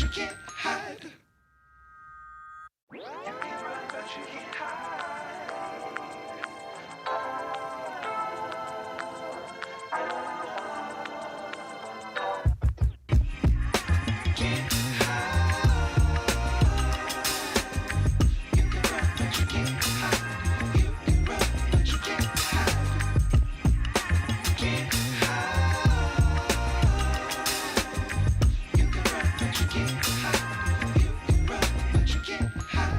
you can't hide. You can run, but you can't hide. Can't hide. You can run, but you can't hide. You can run, but you can't hide. Can't hide. You can run, but you can't hide. You can run, but you can't hide. Can't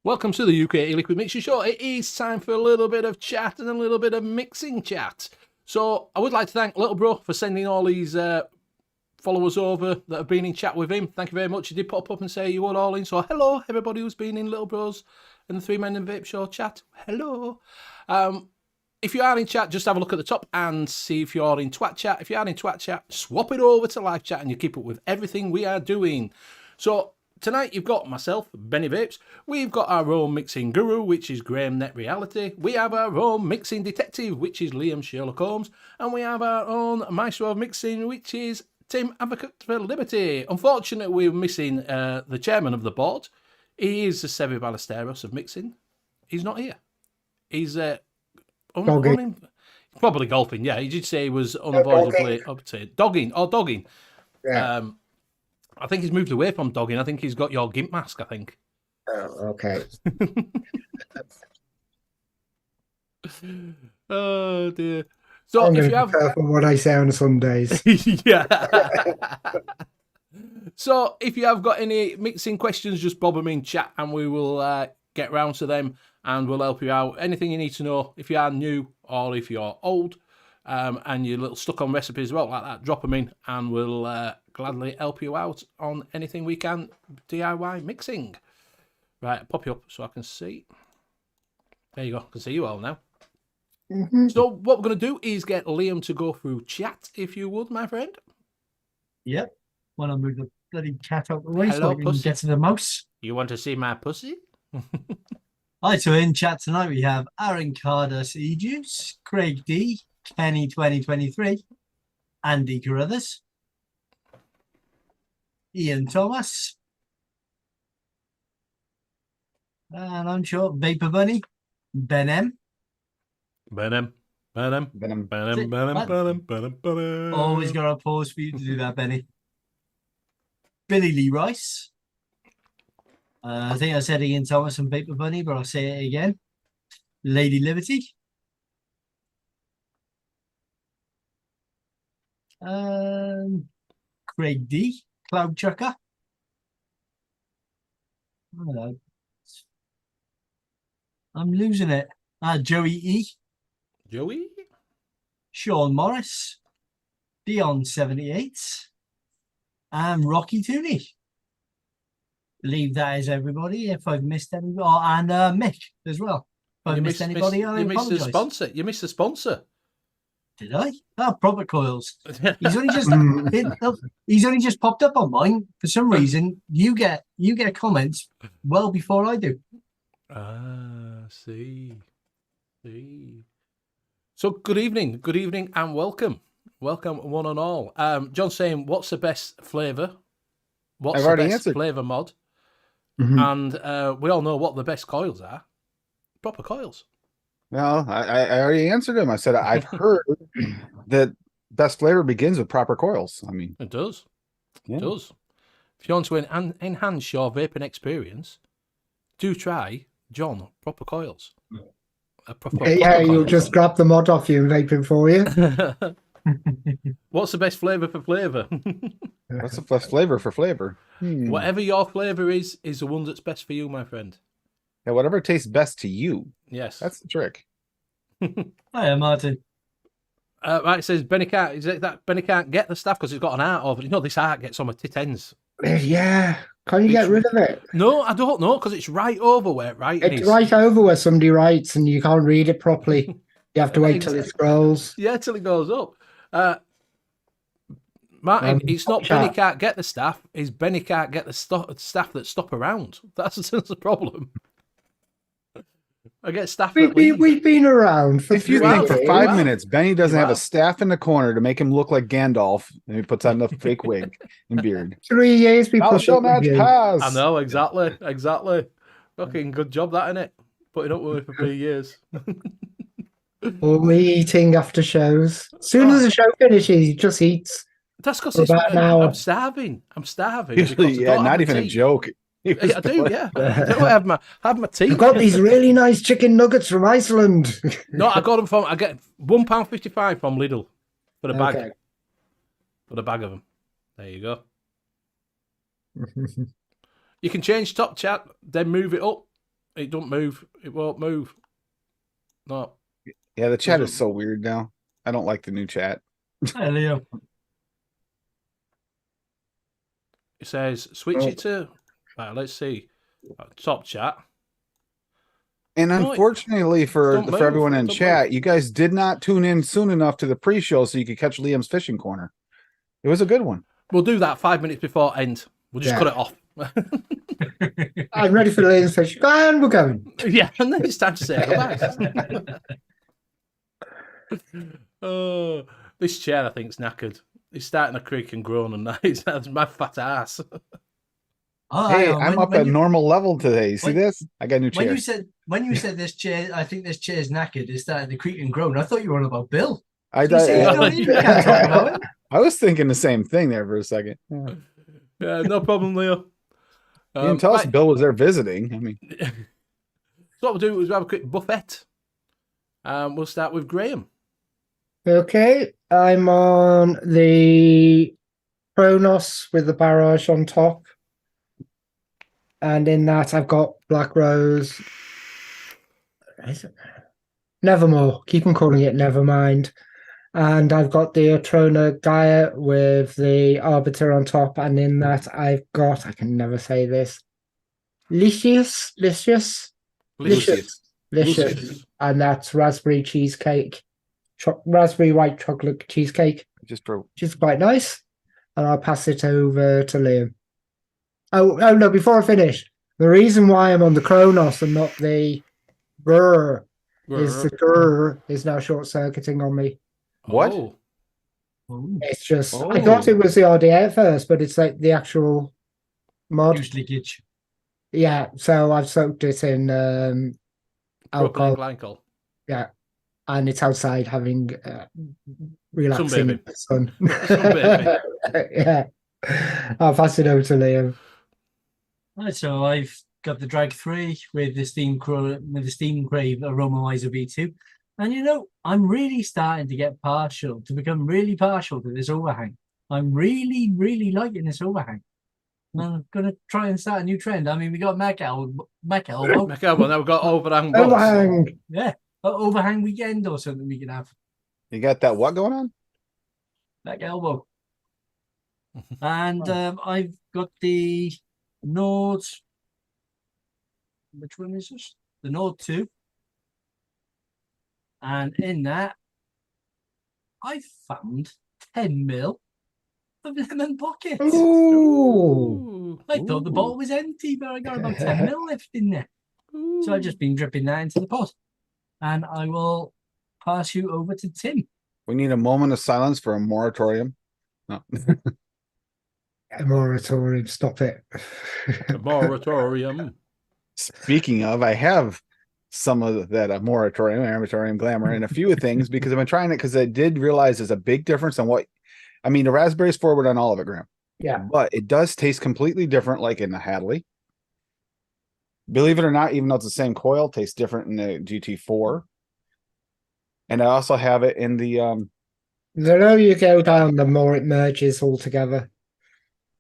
Welcome to the U.K.E-liquid mixing show. It is time for a little bit of chat and a little bit of mixing chat. So I would like to thank Little Bro for sending all these followers over that have been in chat with him. Thank you very much. He did pop up and say you were all in. So hello, everybody who's been in Little Bros and the Three Men and Vape Show chat. Hello. If you are in chat, just have a look at the top and see if you're in Twat chat. If you are in Twat chat, swap it over to live chat and you keep up with everything we are doing. So tonight you've got myself, Benny Vapes. We've got our own mixing guru, which is Graham Net Reality. We have our own mixing detective, which is Liam Sherlock Holmes. And we have our own maestro of mixing, which is Tim Advocate for Liberty. Unfortunately, we're missing the chairman of the board. He is the Sevi Ballesteros of mixing. He's not here. He's probably golfing. Yeah, he did say he was unavoidably upset. Dogging. Yeah. I think he's moved away from dogging. I think he's got your gimp mask, I think. Oh, okay. Oh, dear. So I'm if going you to be careful what I say on Sundays. Yeah. So if you have got any mixing questions, just bob them in chat and we will get round to them and we'll help you out. Anything you need to know, if you are new or if you're old and you're a little stuck on recipes, well, like that, drop them in and we'll gladly help you out on anything we can DIY mixing. Right, pop you up so I can see. There you go, I can see you all now. So what we're going to do is get Liam to go through chat, if you would, my friend. Yep. Well, I'll move the bloody cat out the way Hello, so I can get to the mouse. You want to see my pussy? Right, so in chat tonight we have Aaron Cardos E-Juice, Craig D, Kenny 2023, Andy Carruthers, Ian Thomas, and I'm sure Vapor Bunny, Ben M. Always Always got a pause for you to do that, Benny. Billy Lee Rice. I think I said Ian Thomas and Vapor Bunny, but I'll say it again. Lady Liberty. Craig D. Cloud Chucker. Hello. I'm losing it. Joey E. Joey? Sean Morris. Dion78. And Rocky Tooney. Believe that is everybody. If I've missed any, and Mick as well. If I missed anybody, I you missed the apologise. sponsor. You missed the sponsor. Did I? Ah, proper coils. He's only just Mm. he's only just popped up on mine. For some reason, you get comments well before I do. See. So good evening, and welcome one and all. John's saying, what's the best flavour? What's I've the already best answered. flavour mod? Mhm. And we all know what the best coils are. Proper coils. Well, I already answered him. I said I've heard that best flavor begins with proper coils. I mean, It does. yeah. It does. If you want to enhance your vaping experience, do try John Proper Coils. Proper You'll coils. just grab the mod off you and vape it for you. What's the best flavour for flavour? What's the best flavor for flavor? Whatever your flavour is the one that's best for you, my friend. Yeah, whatever tastes best to you. Yes. That's the trick. Hiya, Martin. Right, it says Benny can't. Is it that Benny can't get the stuff because he's got an art over? You know, this art gets on my tit ends. Yeah. Can you get rid of it? No, I don't know because it's right over where writing It's is. right over where somebody writes and you can't read it properly. You have to wait till it scrolls. Yeah, till it goes up. Martin, it's not chat. Benny can't get the staff. It's Benny can't get the staff that stop around. That's the problem. I get staff that leave. We've been around for If you 3 think for years. 5 Wow. minutes Benny doesn't have Wow. a staff in the corner to make him look like Gandalf, and he puts on the fake wig and beard. 3 years we Thou put shall up not with you. pass. I know, exactly. Fucking good job, that, innit? Putting up with me for 3 years. Or me eating after shows. As soon as the show finishes, he just eats. That's because For about an hour. I'm starving. Usually, because I yeah, don't not have even my a tea. joke. He was I do, yeah. I do have my tea. I've got these really nice chicken nuggets from Iceland. No, I got them from. I get £1.55 from Lidl for the bag. Okay. For the bag of them. There you go. You can change top chat, then move it up. It don't move. It won't move. No. Yeah, the chat is so weird now. I don't like the new chat. Hi, Leo. It says switch it to. Right, let's see. Top chat. And No, unfortunately for don't move, everyone in don't chat, move. you guys did not tune in soon enough to the pre-show so you could catch Liam's fishing corner. It was a good one. We'll do that 5 minutes before end. We'll just Yeah. cut it off. I'm ready for the ladies' fish. And we're going. Yeah, and then it's time to say goodbye. Oh, this chair I think is knackered. It's starting to creak and groan, and that's my fat ass. Oh, Hey, hang on. I'm up at normal level today. You see when- this? I got a new When chair. you said this chair, I think this chair's knackered. It's starting to creak and groan. I thought you were on about Bill. I, You say I, don't even can't talk about it. I was thinking the same thing there for a second. Yeah, no problem, Leo. You didn't tell us right, Bill was there visiting. I mean, so what we'll do is we'll have a quick buffet. We'll start with Graham. Okay. I'm on the Kronos with the barrage on top. And in that, I've got Black Rose. Is it? Nevermore. Keep on calling it Nevermind. And I've got the Atrona Gaia with the Arbiter on top. And in that, I've got, I can never say this, Licious. And that's raspberry cheesecake, raspberry white chocolate cheesecake, just for which is quite nice. And I'll pass it over to Liam. Oh no, before I finish, the reason why I'm on the Kronos and not the Grr is the Grr is now short-circuiting on me. What? Oh, It's just, I thought it was the RDA at first, but it's like the actual mod. Juice leakage. Yeah, so I've soaked it in propylene alcohol. glycol. Yeah, and it's outside having relaxing in the sun. Sunbathing. Yeah, I'll pass it over to Liam. Right, so I've got the Drag 3 with the Steam Crave Aromawizer V2. And you know, I'm really starting to become really partial to this overhang. I'm really, really liking this overhang. And I'm going to try and start a new trend. I mean, we got Mac Elbow. Okay, well, now we've got overhang boss. Overhang. Yeah, overhang weekend or something we can have. you got that what going on? Mac Elbow. And I've got the Nord. Which one is this? The Nord 2 And in that, I found 10 mil of lemon pockets. Ooh. I thought the bottle was empty, but I got about 10 mil left in there. So I've just been dripping that into the pot. And I will pass you over to Tim. We need a moment of silence for a moratorium. No. A moratorium, stop it. A moratorium. Speaking of, I have some of that moratorium glamour and a few things because I've been trying it because I did realize there's a big difference on what I mean. The raspberry's forward on all of it, Graham. Yeah. But it does taste completely different, like in the Hadley. Believe it or not, even though it's the same coil, it tastes different in the GT4. And I also have it in the The lower you go down, the more it merges all together.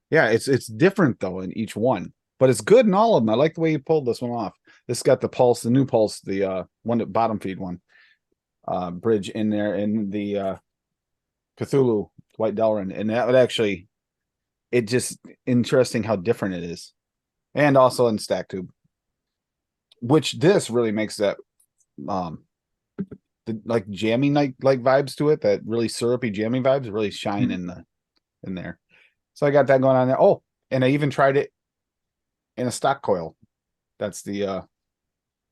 yeah, it's different though in each one. But it's good in all of them. I like the way you pulled this one off. This got the Pulse, the new Pulse, the one that bottom feed one bridge in there in the Cthulhu White Delrin. And that would actually, it just interesting how different it is. And also in Stack Tube. Which this really makes that like jammy like vibes to it, that really syrupy jammy vibes really shine in there. So I got that going on there. Oh, and I even tried it in a stock coil. That's the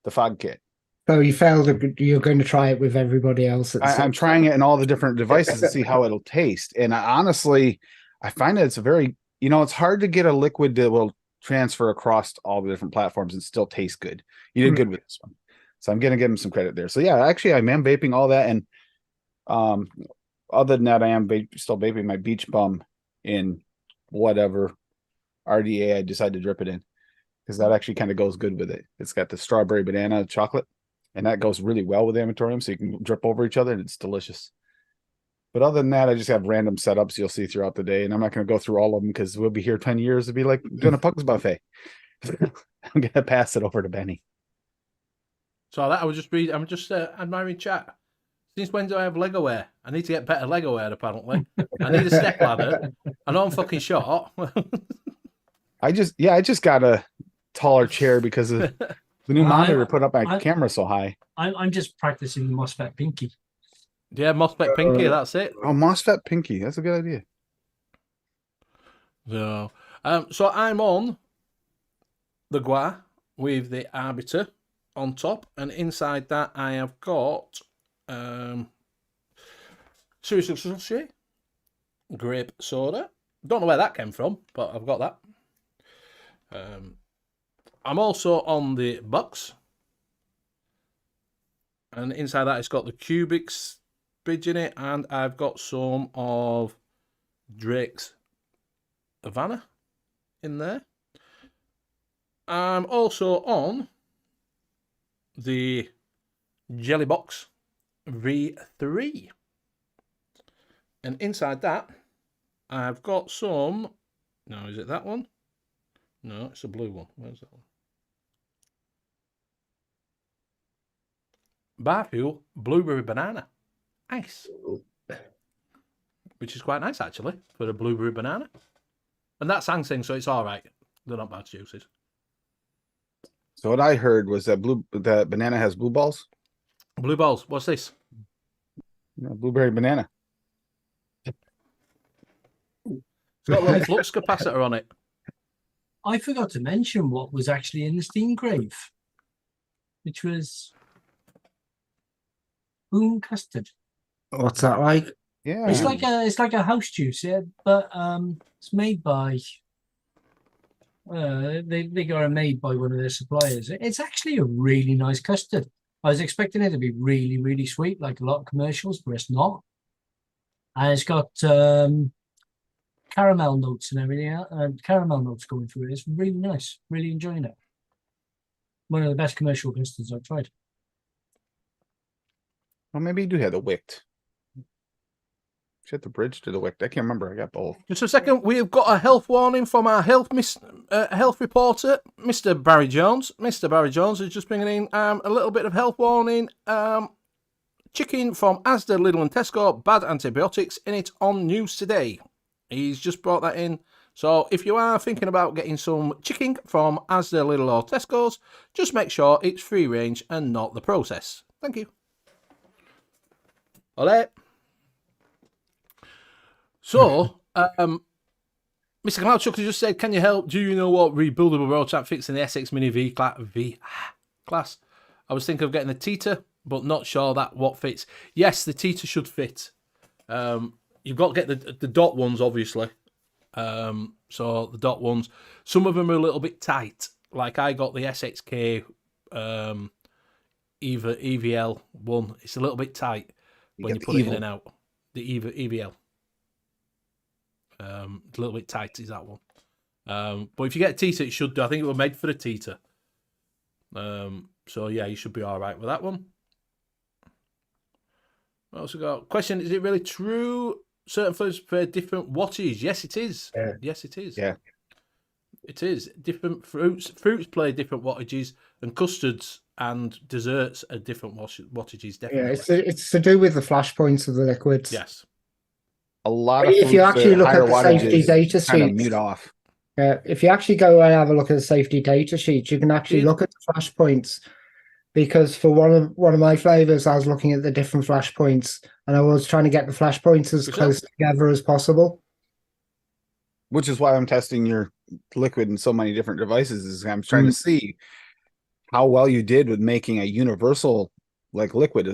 fog kit. So you failed. You're going to try it with everybody else. I'm trying it in all the different devices to see how it'll taste. And honestly, I find that it's a very, it's hard to get a liquid that will transfer across all the different platforms and still taste good. You did good with this one. So I'm going to give him some credit there. So yeah, actually I am vaping all that. And other than that, I am still vaping my Beach Bum in whatever RDA I decide to drip it in. Because that actually kind of goes good with it. It's got the strawberry banana chocolate. And that goes really well with Amatorium, so you can drip over each other, and it's delicious. But other than that, I just have random setups you'll see throughout the day, and I'm not going to go through all of them because we'll be here 10 years to be like doing a Pugs buffet. I'm going to pass it over to Benny. So that I was just reading. I'm just admiring chat. Since when do I have Legoware? I need to get better Legoware. Apparently, I need a step ladder. I know I'm fucking short. I just got a taller chair because of the new monitor put up my camera so high. I'm just practicing the MOSFET Pinky. Yeah, MOSFET Pinky, that's it. Oh, MOSFET Pinky. That's a good idea. So I'm on the Gua with the Arbiter on top, and inside that I have got Seriously Sushi, grape soda. Don't know where that came from, but I've got that. I'm also on the Bucks, and inside that it's got the Cubics bridge in it, and I've got some of Drake's Havana in there. I'm also on the Jelly Box V3, and inside that I've got some. No, is it that one? No, it's a blue one. Where's that one? Barfuel Blueberry Banana Ice, which is quite nice actually for a blueberry banana. And that's Sangsing, so it's all right. They're not bad juices. So what I heard was that that banana has blue balls. Blue balls. What's this? Blueberry banana. It's got a little flux capacitor on it. I forgot to mention what was actually in the steam grave, which was boon custard. What's that like? Yeah, It's like a house juice, yeah, but it's made by they got it made by one of their suppliers. It's actually a really nice custard. I was expecting it to be really, really sweet, like a lot of commercials, but it's not. And it's got caramel notes and everything, and caramel notes going through it. It's really nice. Really enjoying it. One of the best commercial custards I've tried. well, maybe you do have the wicked. Shit, the bridge to the wicked. I can't remember. I got both. Just a second. We've got a health warning from our health reporter, Mr. Barry Jones. Mr. Barry Jones is just bringing in a little bit of health warning. Chicken from Asda, Lidl and Tesco, bad antibiotics in it on news today. He's just brought that in. So if you are thinking about getting some chicken from Asda, Lidl or Tesco's, just make sure it's free range and not the process. Thank you. Ole. So, Mr. Cloud Chuck has just said, can you help? Do you know what rebuildable roll trap fits in the SX Mini V class? I was thinking of getting a Tita, but not sure that what fits. Yes, the Tita should fit. You've got to get the dot ones, obviously. So the dot ones, some of them are a little bit tight. Like I got the SXK EVL one. It's a little bit tight when you put it in and out. The EVL. It's a little bit tight, is that one. But if you get a Tita, it should do. I think it was made for a Tita. So yeah, you should be all right with that one. I also got question: is it really true certain flavors prefer different wattage? Yes, it is. Yeah. Yes, it is. Yeah. It is. Different fruits play different wattages, and custards and desserts are different wattages. Definitely. Yeah, it's to do with the flash points of the liquids. Yes. A lot of If you foods actually that look higher at the safety wattages data kind of sheets, mute off. if you actually go and have a look at the safety data sheets, you can actually look at the flash points. Because for one of my flavors, I was looking at the different flash points, and I was trying to get the flash points as close together as possible. Which is why I'm testing your liquid in so many different devices. Is I'm trying to see how well you did with making a universal like liquid.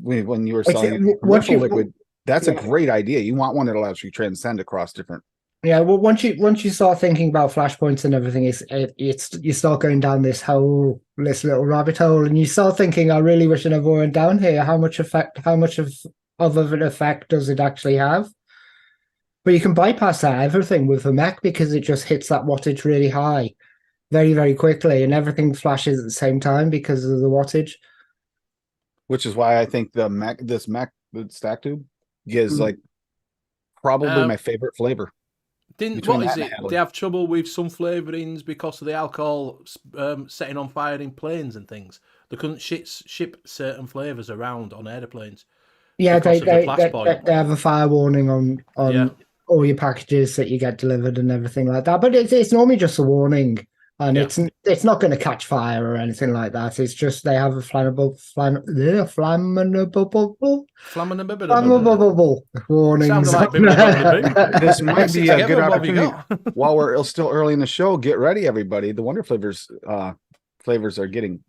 When you were selling a commercial liquid, that's a great idea. You want one that'll actually transcend across different. Yeah, well, once you start thinking about flashpoints and everything, it's you start going down this little rabbit hole, and you start thinking, I really wish I never went down here. How much of an effect does it actually have? But you can bypass that everything with the Mac because it just hits that wattage really high, very very quickly, and everything flashes at the same time because of the wattage. Which is why I think this Mac stack tube is like probably my favorite flavor. What is it? They have trouble with some flavourings because of the alcohol setting on fire in planes and things. They couldn't ship certain flavours around on airplanes. Yeah, they have a fire warning on all your packages that you get delivered and everything like that. But it's normally just a warning, and it's not going to catch fire or anything like that. It's just they have a flammable warnings. Like this might be a good opportunity. While we're still early in the show, get ready, everybody. The Wonder Flavors flavors are getting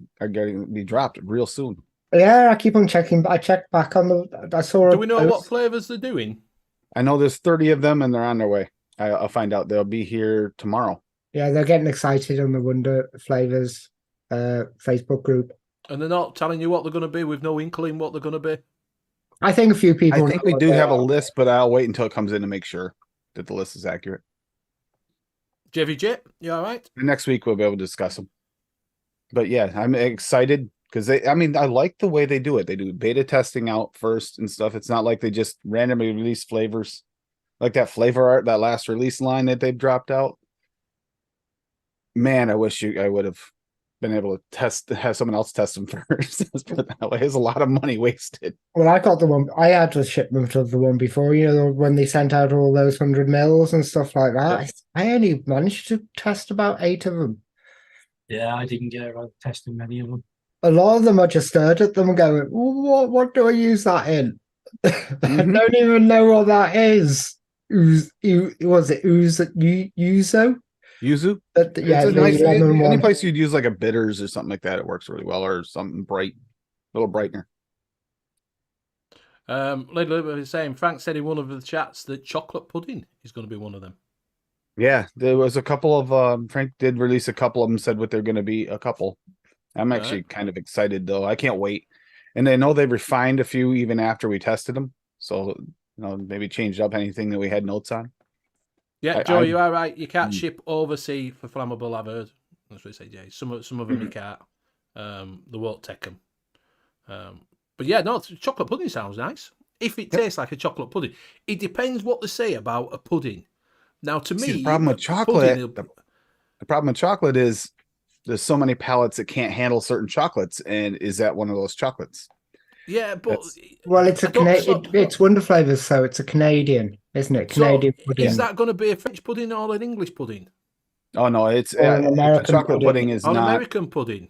be dropped real soon. Yeah, I keep on checking. I checked back on the. I saw. Do we know what flavors they're doing? I know there's 30 of them, and they're on their way. I'll find out. They'll be here tomorrow. Yeah, they're getting excited on the Wonder Flavors Facebook group. And they're not telling you what they're going to be with no inkling what they're going to be? I think a few people... I think we do have a list, but I'll wait until it comes in to make sure that the list is accurate. JVJ, you all right? Next week we'll be able to discuss them. But yeah, I'm excited because I like the way they do it. They do beta testing out first and stuff. It's not like they just randomly release flavors. Like that flavor art, that last release line that they've dropped out. Man, I wish I would have been able to have someone else test them first. Let's put it that way. There's a lot of money wasted. Well, I got the one. I had a shipment of the one before. You know, when they sent out all those 100 mils and stuff like that. Yeah. I only managed to test about 8 of them. Yeah, I didn't get around testing many of them. A lot of them I just stared at them and going, "What do I use that in?" I don't even know what that is. Was it Yuzu? Yuzu? Yeah, it's nice, any place you'd use like a bitters or something like that, it works really well, or something bright, a little brightener. Lady Liberty is saying, Frank said in one of the chats that chocolate pudding is going to be one of them. Yeah, there was a couple of Frank did release a couple of them, said what they're going to be a couple. I'm actually kind of excited though. I can't wait. And I know they refined a few even after we tested them. So, maybe changed up anything that we had notes on. Yeah, Joe, you are right. You can't ship overseas for flammable, I've heard. That's what they say, Jay. Some of them you can't. They won't take them. But yeah, no, chocolate pudding sounds nice. If it tastes like a chocolate pudding. It depends what they say about a pudding. Now, to me... The problem with chocolate... The problem with chocolate is there's so many palates that can't handle certain chocolates. And is that one of those chocolates? Yeah, but... Well, it's Wonder Flavors, so it's a Canadian, isn't it? Canadian pudding. Is that going to be a French pudding or an English pudding? Oh, no, it's an American chocolate pudding is not... American pudding.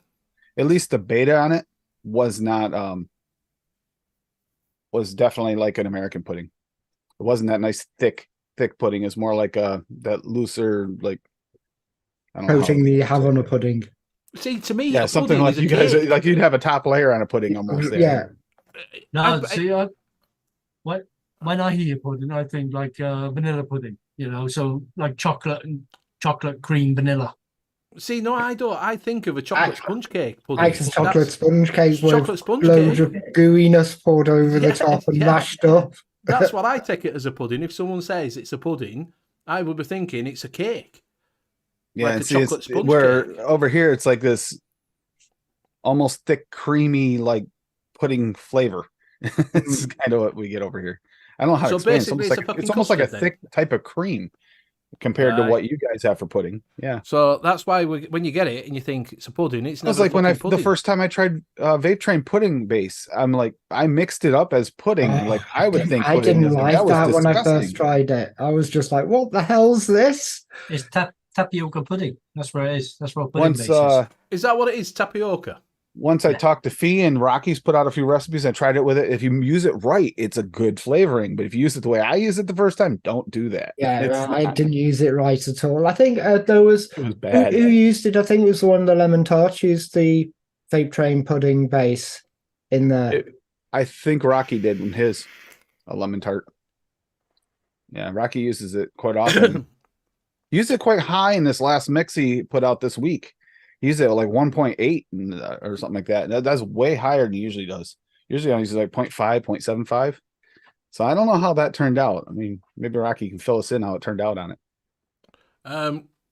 At least the beta on it was not... was definitely like an American pudding. It wasn't that nice thick pudding. It's more like that looser, like I don't know. Coating that you have on a pudding. See, to me, Yeah, a something pudding like is a you guys cake. like you'd have a top layer on a pudding almost there. Yeah. No, see, when I hear pudding, I think like vanilla pudding, so like chocolate cream vanilla. See, no, I don't. I think of a chocolate sponge cake pudding. Like a chocolate sponge cake with chocolate sponge loads cake. of gooiness poured over the Yeah, top and yeah. mashed up. That's what I take it as a pudding. If someone says it's a pudding, I would be thinking it's a cake. Yeah, Like and a see, chocolate it's sponge where cake. over here it's like this almost thick, creamy, like pudding flavor. It's kind of what we get over here. I don't know how to So explain it. It's basically, almost it's a like fucking it's almost like a custard then. thick type of cream compared to Right. what you guys have for pudding. Yeah. So that's why when you get it and you think it's a pudding, it's It was never like a when fucking pudding. the first time I tried Vape Train pudding base. I'm like, I mixed it up as pudding. Like I would think I pudding didn't is like that was that when I first disgusting. tried it. I was just like, what the hell's this? It's tapioca pudding. That's where it is. That's what pudding Once base is. Is that what it is? Tapioca. once I Yeah. talked to Fee and Rocky's put out a few recipes. I tried it with it. If you use it right, it's a good flavoring. But if you use it the way I used it the first time, don't do that. Yeah, It's I not- didn't use it right at all. I think there was It was who, bad. who used it. I think it was the one the lemon tart used the Vape Train pudding base in there. I think Rocky did in his a lemon tart. Yeah, Rocky uses it quite often. Used it quite high in this last mix he put out this week. He used it at like 1.8 or something like that. That's way higher than he usually does. Usually I use like 0.5, 0.75. So I don't know how that turned out. I mean, maybe Rocky can fill us in how it turned out on it.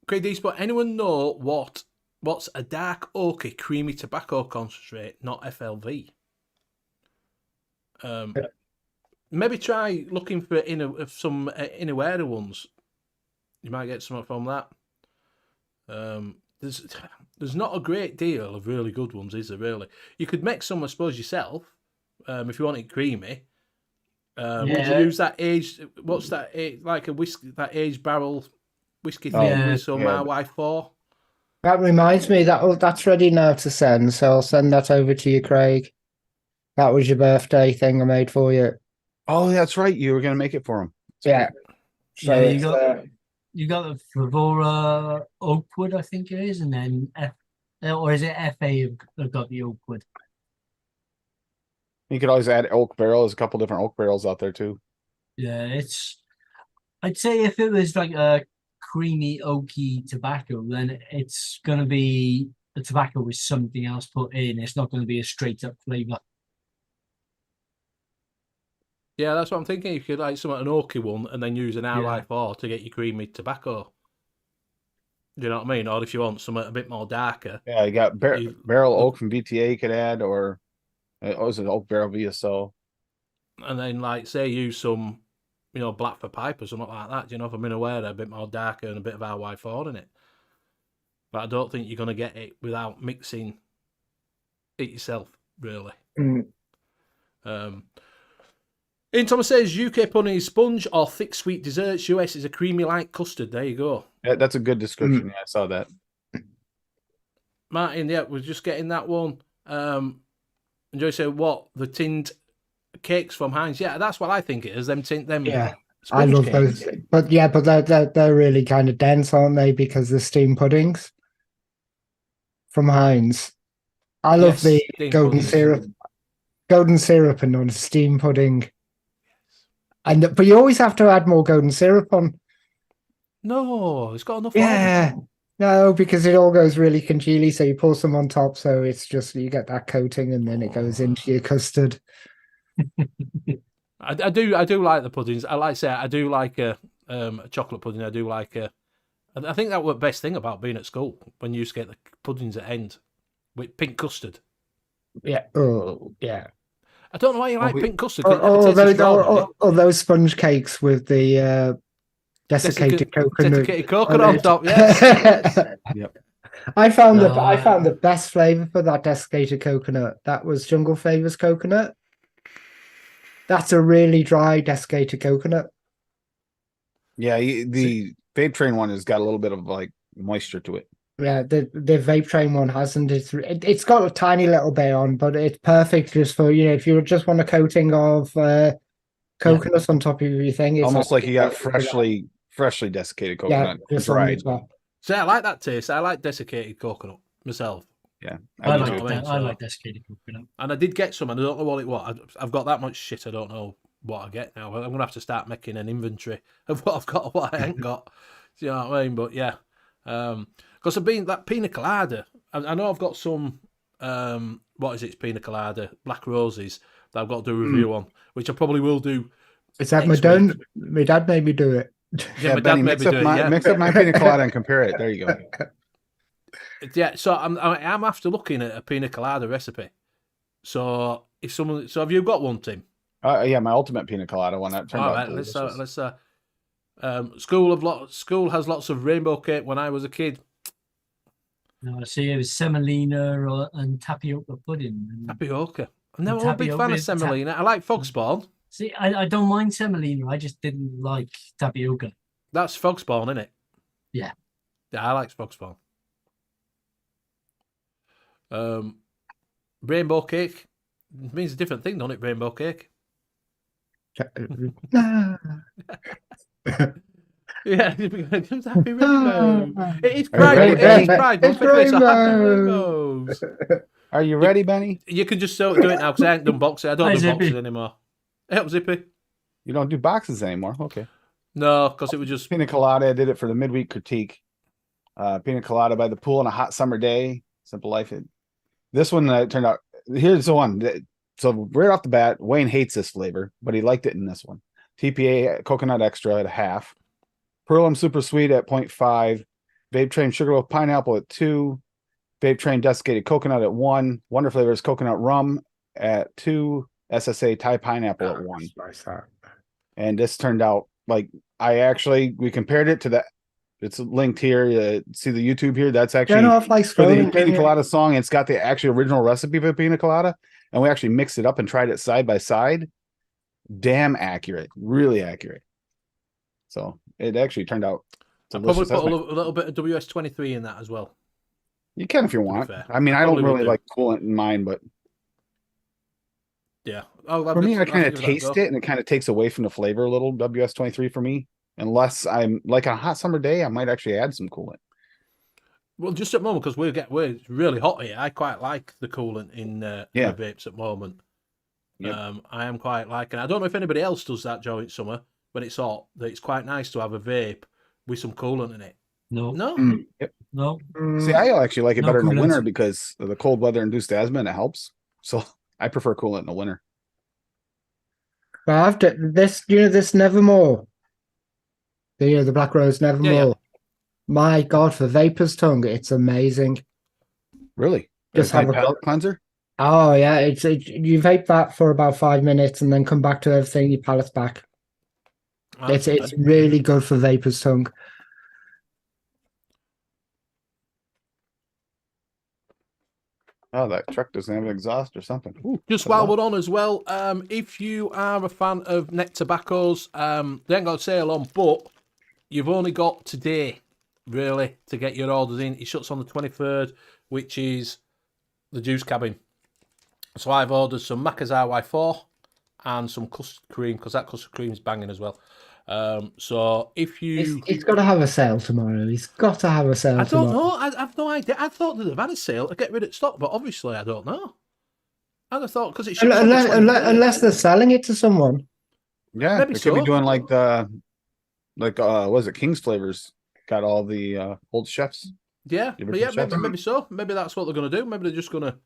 Craig D Spot, anyone know what's a dark oaky creamy tobacco concentrate, not FLV? Maybe try looking for some Inawera ones. You might get something from that. There's not a great deal of really good ones, is there? Really, you could make some, I suppose, yourself if you want it creamy. Would you use that aged? What's that? Like a whiskey, that aged barrel whiskey thing Yeah, with some yeah. Y4. That reminds me that's ready now to send, so I'll send that over to you, Craig. That was your birthday thing I made for you. Oh, that's right. You were going to make it for him. Yeah. So Yeah, it's, you got the Flavour Oakwood, I think it is, and then or is it FA have got the Oakwood? You could always add oak barrel. There's a couple different oak barrels out there too. Yeah, I'd say if it was like a creamy oaky tobacco, then it's gonna be a tobacco with something else put in. It's not gonna be a straight up flavour. Yeah, that's what I'm thinking. You could like an oaky one and then use an RY4 to get your creamy tobacco. Do you know what I mean? Or if you want something a bit more darker. Yeah, you got barrel oak from VTA you could add, or was it oak barrel VSO? And then, like, say, use some, Blackford Pipe or something like that. From Inawera, a bit more darker and a bit of RY4 in it. But I don't think you're going to get it without mixing it yourself, really. Ian Thomas says, UK pudding is sponge or thick sweet desserts. US is a creamy light custard. There you go. Yeah, that's a good description. Yeah, I saw that. Martin, yeah, we're just getting that one. And Joy said, what? The tinned cakes from Heinz? Yeah, that's what I think it is. Them yeah. I sponge love cakes. those, but they're really kind of dense, aren't they? Because they're steam puddings from Heinz. I love the steam golden puddings. syrup and on steam pudding. But you always have to add more golden syrup on. No, it's got enough. Yeah, no, because it all goes really congealy. So you pour some on top, so it's just you get that coating, and then it goes into your custard. I do like the puddings. I say I do like a chocolate pudding. I do like I think that was the best thing about being at school when you used to get the puddings at end with pink custard. Yeah. Oh, yeah. I don't know why you like pink custard. Or those sponge cakes with the desiccated coconut. Desiccated coconut on top. Yes. Yep. I found the best flavor for that desiccated coconut. That was Jungle Flavors coconut. That's a really dry desiccated coconut. Yeah, the Vape Train one has got a little bit of like moisture to it. Yeah, the vape train one hasn't. It's got a tiny little bit on, but it's perfect just for, if you just want a coating of coconuts on top of your thing. It's Almost like you got absolutely perfect for that. freshly desiccated Yeah, coconut, just on the dried. top. See, I like that taste. I like desiccated coconut myself. Yeah, I do know like too. what I mean? that. I So- like desiccated coconut. And I did get some, and I don't know what it was. I've got that much shit. I don't know what I get now. I'm gonna have to start making an inventory of what I've got and what I ain't got. Do you know what I mean? But yeah, because I've been that pina colada. I know I've got some. What is it? It's pina colada, black roses that I've got to do a review on, which I probably will do. Is that Next my dad made me do it. Yeah, my dad Benny, made me do it. Yeah, mix up my pina colada and compare it. There you go. yeah. So I'm after looking at a pina colada recipe. So if someone, so have you got one, Tim? Yeah, my ultimate pina colada one that turned All out right, delicious. let's. School has lots of rainbow cake. When I was a kid, No, I see it was semolina and tapioca pudding. tapioca. I'm never a big Tapioca fan of is semolina. I like fog spawn. See, I don't mind semolina. I just didn't like tapioca. That's fog spawn, isn't it? Yeah. Yeah, I like fog spawn. Rainbow cake means a different thing, doesn't it? Rainbow cake. Yeah, it's happy rainbow. It is pride. ready, It is Benny? pride. It's It's a happy rainbow. rainbows. Are you ready, Benny? You can just do it now because I ain't done boxing. I don't Hi, do Zippy. boxing anymore. Help Zippy. You don't do boxes anymore. Okay. No, because it was just Pina colada. I did it for the midweek critique. Pina colada by the pool on a hot summer day. Simple life. This one turned out. Here's the one. So right off the bat, Wayne hates this flavor, but he liked it in this one. TPA coconut extra at a half. Pearl and super sweet at 0.5. Vape Train Sugarloaf Pineapple at 2. Vape Train Desiccated Coconut at 1. Wonder Flavors Coconut Rum at 2. SSA Thai Pineapple at 1. And this turned out like we compared it to that. It's linked here. See the YouTube here. That's actually Turn off like for the scrolling. pina colada song. It's got the actual original recipe for pina colada, and we actually mixed it up and tried it side by side. Damn accurate, really accurate. So it actually turned out I probably delicious. put a little bit of WS-23 in that as well. You can if you want. fair. I mean, I don't Probably would really do. like coolant in mine, but Yeah. for me, I kind of taste it, and it kind of takes away from the flavor a little. WS-23 for me, unless I'm like on a hot summer day, I might actually add some coolant. Well, just at the moment because we're really hot here. I quite like the coolant in the vapes at the moment. Yep. I am quite liking. I don't know if anybody else does that during summer when it's hot. That it's quite nice to have a vape with some coolant in it. No, No, Yep. no. See, I actually like it No better in the coolant. winter because of the cold weather induced asthma, and it helps. So I prefer coolant in the winter. But after this, this Nevermore. The Black Rose Nevermore. Yeah. My God, for Vapor's Tongue, it's amazing. Really? Just Nice have a palate cleanser. Oh yeah, you vape that for about 5 minutes and then come back to everything. Your palate's back. It's really good for Vapor's Tongue. Oh, that truck doesn't have an exhaust or something. Ooh, Just that's while loud. we're on as well, if you are a fan of Net Tobaccos, they ain't got a sale on, but you've only got today, really, to get your orders in. It shuts on the 23rd, which is the juice cabin. So I've ordered some Macca's RY4 and some custard cream, because that custard cream is banging as well. So if you... It's got to have a sale tomorrow. He's got to have a sale I don't tomorrow. know. I've no idea. I thought they'd have had a sale to get rid of stock, but obviously I don't know. I'd have thought because it shuts on the 23rd. Unless they're selling it to someone. Yeah, Maybe they could be so. doing like was it King's Flavors? Got all the old chefs. Yeah, Give it but to yeah, the chefs. maybe so. Maybe that's what they're going to do. Maybe they're just going to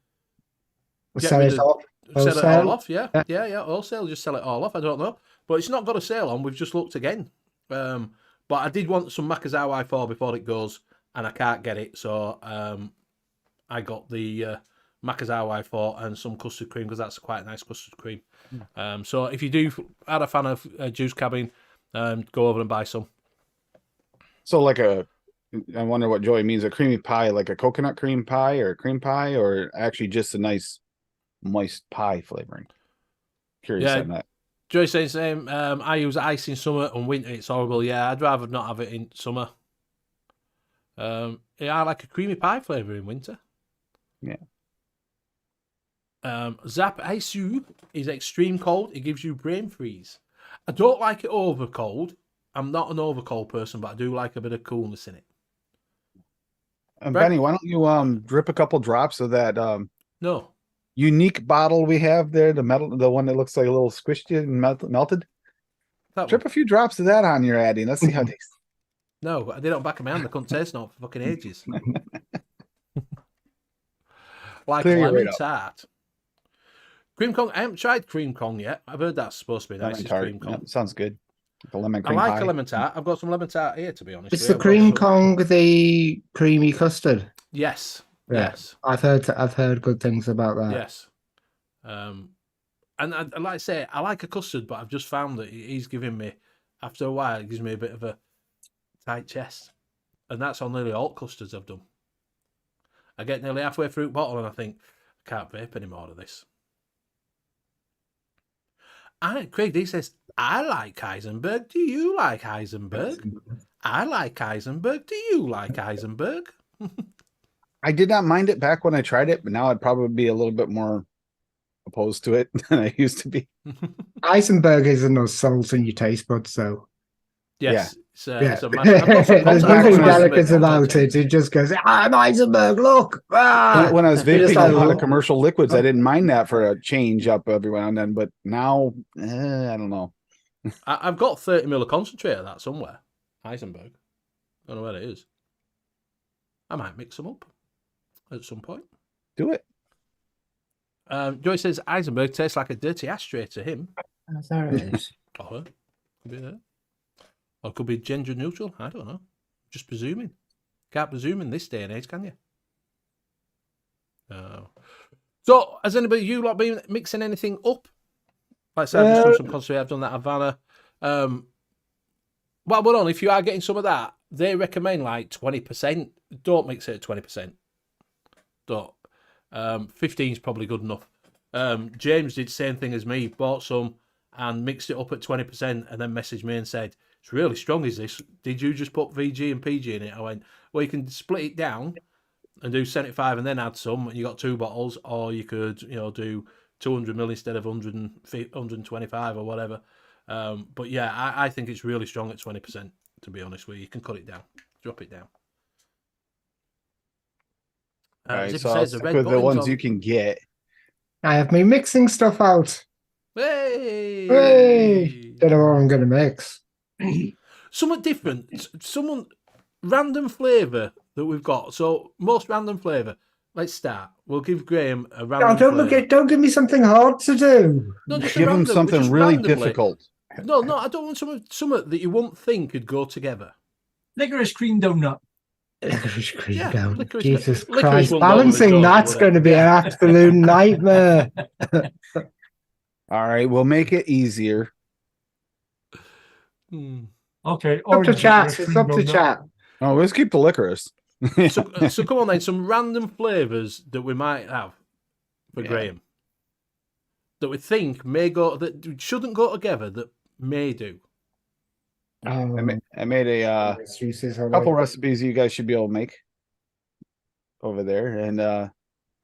Sell rid it of- off. sell it Wholesale? all off. Yeah, wholesale. Just sell it all off. I don't know, but it's not got a sale on. We've just looked again. But I did want some Macca's RY4 before it goes, and I can't get it, so I got the Macca's RY4 and some custard cream because that's quite a nice custard cream. So if you are a fan of Juice Cabin, go over and buy some. So I wonder what Joey means. A creamy pie, like a coconut cream pie or a cream pie, or actually just a nice moist pie flavoring. Curious Yeah. on that. Joy saying same. I use ice in summer and winter. It's horrible. Yeah, I'd rather not have it in summer. Yeah, I like a creamy pie flavour in winter. Yeah. Zap Aisu is extreme cold. It gives you brain freeze. I don't like it over cold. I'm not an over cold person, but I do like a bit of coolness in it. And Brad? Benny, why don't you drip a couple drops of that No. unique bottle we have there, the one that looks like a little squished and melted? That Drip one. a few drops of that on your Addy. Let's see how it tastes. No, I did it on back of my hand. I couldn't taste it for fucking ages. Like Clear your lemon weight up. tart. Cream Kong. I haven't tried cream Kong yet. I've heard that's supposed to be nice. Lemon It's tart. cream Kong. Yeah, sounds good. The lemon I cream like pie. a lemon tart. I've got some lemon tart here, to be honest. It's with the you. I've got cream some- Kong, the creamy custard. Yes. Yeah. Yes. I've heard good things about that. Yes. And like I say, I like a custard, but I've just found that he's giving me, after a while, it gives me a bit of a tight chest. And that's on nearly all custards I've done. I get nearly halfway through the bottle and I think, I can't vape anymore of this. Craig D says, I like Heisenberg. Do you like Heisenberg? I like Heisenberg. Do you like Heisenberg? I did not mind it back when I tried it, but now I'd probably be a little bit more opposed to it than I used to be. Eisenberg isn't no salt in your taste buds, though. Yes. Yeah. It's a massive, I've got some There's contacts nothing with Heisenberg delicate about contacts. it. It just goes, I'm Eisenberg, look. Ah! When I was You're just vaping like, a lot of "Oh." commercial liquids, I didn't mind that for a change up every now and then, but now, I don't know. I've got 30 ml of concentrate of that somewhere. Heisenberg. Don't know where it is. I might mix them up at some point. Do it. Joy says Heisenberg tastes like a dirty ashtray to him. There it is. Or her. Could be there. Or it could be gender neutral. I don't know. Just presuming. Can't presume in this day and age, can you? So, has anybody, you lot, been mixing anything up? Like I said, I've just done some concentrate. I've done that Havana. Well, hold on. If you are getting some of that, they recommend like 20%. Don't mix it at 20%. Don't. 15 is probably good enough. James did the same thing as me. Bought some and mixed it up at 20% and then messaged me and said, it's really strong, is this? Did you just put VG and PG in it? I went, well, you can split it down and do 75 and then add some, and you got 2 bottles, or you could, do 200 ml instead of 125 or whatever. But yeah, I think it's really strong at 20%, to be honest with you. You can cut it down, drop it down. All right, Zip so I'll says stick red with the buttons ones on- you can get. I have me mixing stuff out. Hey! Hey! Don't know what I'm going to mix. Somewhat different. Someone random flavour that we've got. So most random flavour. Let's start. We'll give Graham a random. Don't give me something hard to do. No, just Give him something just really randomly. difficult. No, I don't want something that you wouldn't think could go together. Licorice cream donut. Licorice cream Yeah, down. licorice- Jesus licorice Christ. wouldn't go with Balancing it, that's would it? going to be an absolute nightmare. All right, we'll make it easier. Okay. Up to orange chat. licorice It's cream up to donut. chat. Oh, let's keep the licorice. So come on then, some random flavours that we might have for Yeah. Graham that we think may go, that shouldn't go together, that may do. I made a couple recipes you guys should be able to make over there, and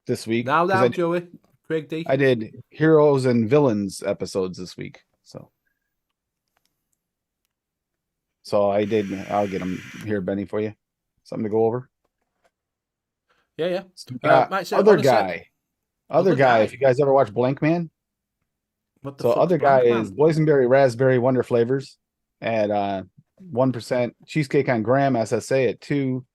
this week Now, 'cause Joey, Craig D. I did heroes and villains episodes this week, so I did. I'll get them here, Benny, for you. Something to go over. Yeah. Might say, Other honestly, guy. Other guy. If you guys ever watch Blank Man, What the so fuck's other guy Blank is Man? boysenberry raspberry wonder flavors at 1%, cheesecake on graham SSA at 2,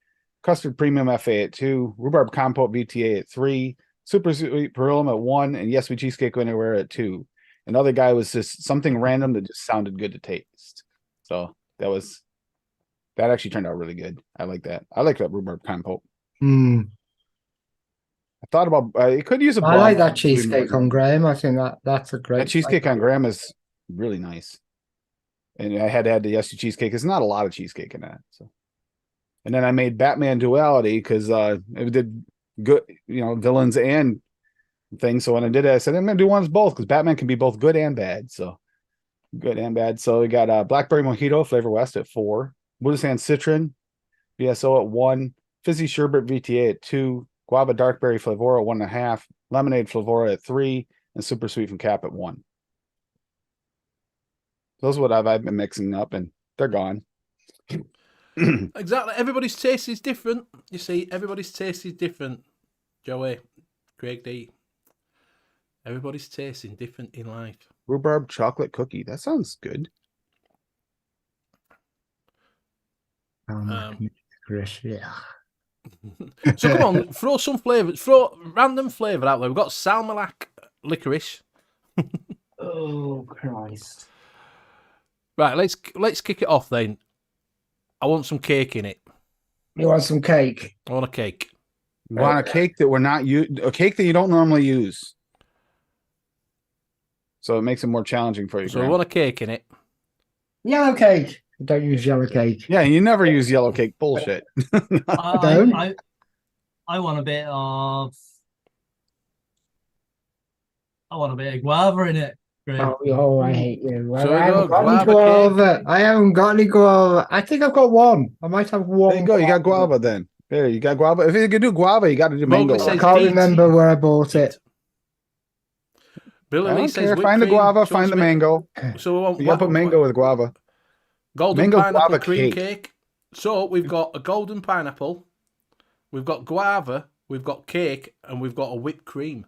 custard premium FA at 2, rhubarb compote BTA at 3, super sweet perulum at 1, and yes we cheesecake anywhere at 2. Another guy was just something random that just sounded good to taste. So that actually turned out really good. I like that. I like that rhubarb compote. I thought about it could use a I like bomb. that cheesecake on Graham. I think that's a great. That cheesecake on graham is really nice. And I had to add the yes to cheesecake. It's not a lot of cheesecake in that. So, and then I made Batman Duality because it did good, villains and things. So when I did it, I said I'm gonna do ones both because Batman can be both good and bad. So good and bad. So we got Blackberry Mojito Flavor West at 4, Buddha Sand Citron BSO at 1, Fizzy Sherbet VTA at 2, Guava Darkberry Flavora 1.5, Lemonade Flavora at 3, and Super Sweet from Cap at 1. Those are what I've been mixing up, and they're gone. Exactly. Everybody's taste is different. You see, everybody's taste is different. Joey, Craig D. Everybody's taste is different in life. Rhubarb chocolate cookie. That sounds good. Chris, yeah. So come on, throw some flavours. Throw random flavour out there. We've got Salmalac licorice. Oh Christ! Right, let's kick it off then. I want some cake in it. You want some cake? I want a cake. You want a cake that we're not a cake that you don't normally use. So it makes it more challenging for you. So I Graham. want a cake in it. Yellow cake. Don't use yellow cake. Yeah, you never use yellow cake. Bullshit. I want a bit of. I want a bit of guava in it. Graham. Oh, I hate you. So I haven't got any guava guava. I haven't got any guava. I think I've got one. I might have one. There you go. You got guava then. There, you got guava. If you can do guava, you got to do mango. Mowgli I says can't Pete. remember where I bought it. Billy I Lee don't says care. whipped Find the cream, guava, sugar find the sweet. mango. So we want You got to put mango with guava. golden mango pineapple guava cream cake. cake. So we've got a golden pineapple, we've got guava, we've got cake, and we've got a whipped cream.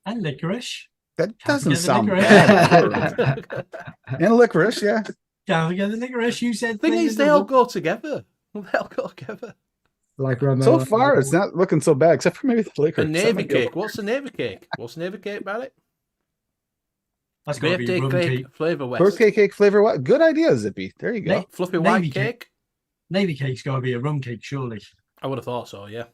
And licorice. That Can't doesn't forget the sound licorice. bad. And licorice, yeah. Can't forget the licorice. You said. Thing is, flavours they of all the- go together. They all go together. Like Ramon. So far, it's not looking so bad, except for maybe the licorice. A That navy might be a- cake. What's a navy cake? What's a navy cake about it? That's got to be Birthday rum cake, cake. flavour west. Birthday cake flavor. What? Good idea, Zippy. There you go. Nate- Fluffy Navy white cake. cake. Navy cake's got to be a rum cake, surely. I would have thought so, yeah.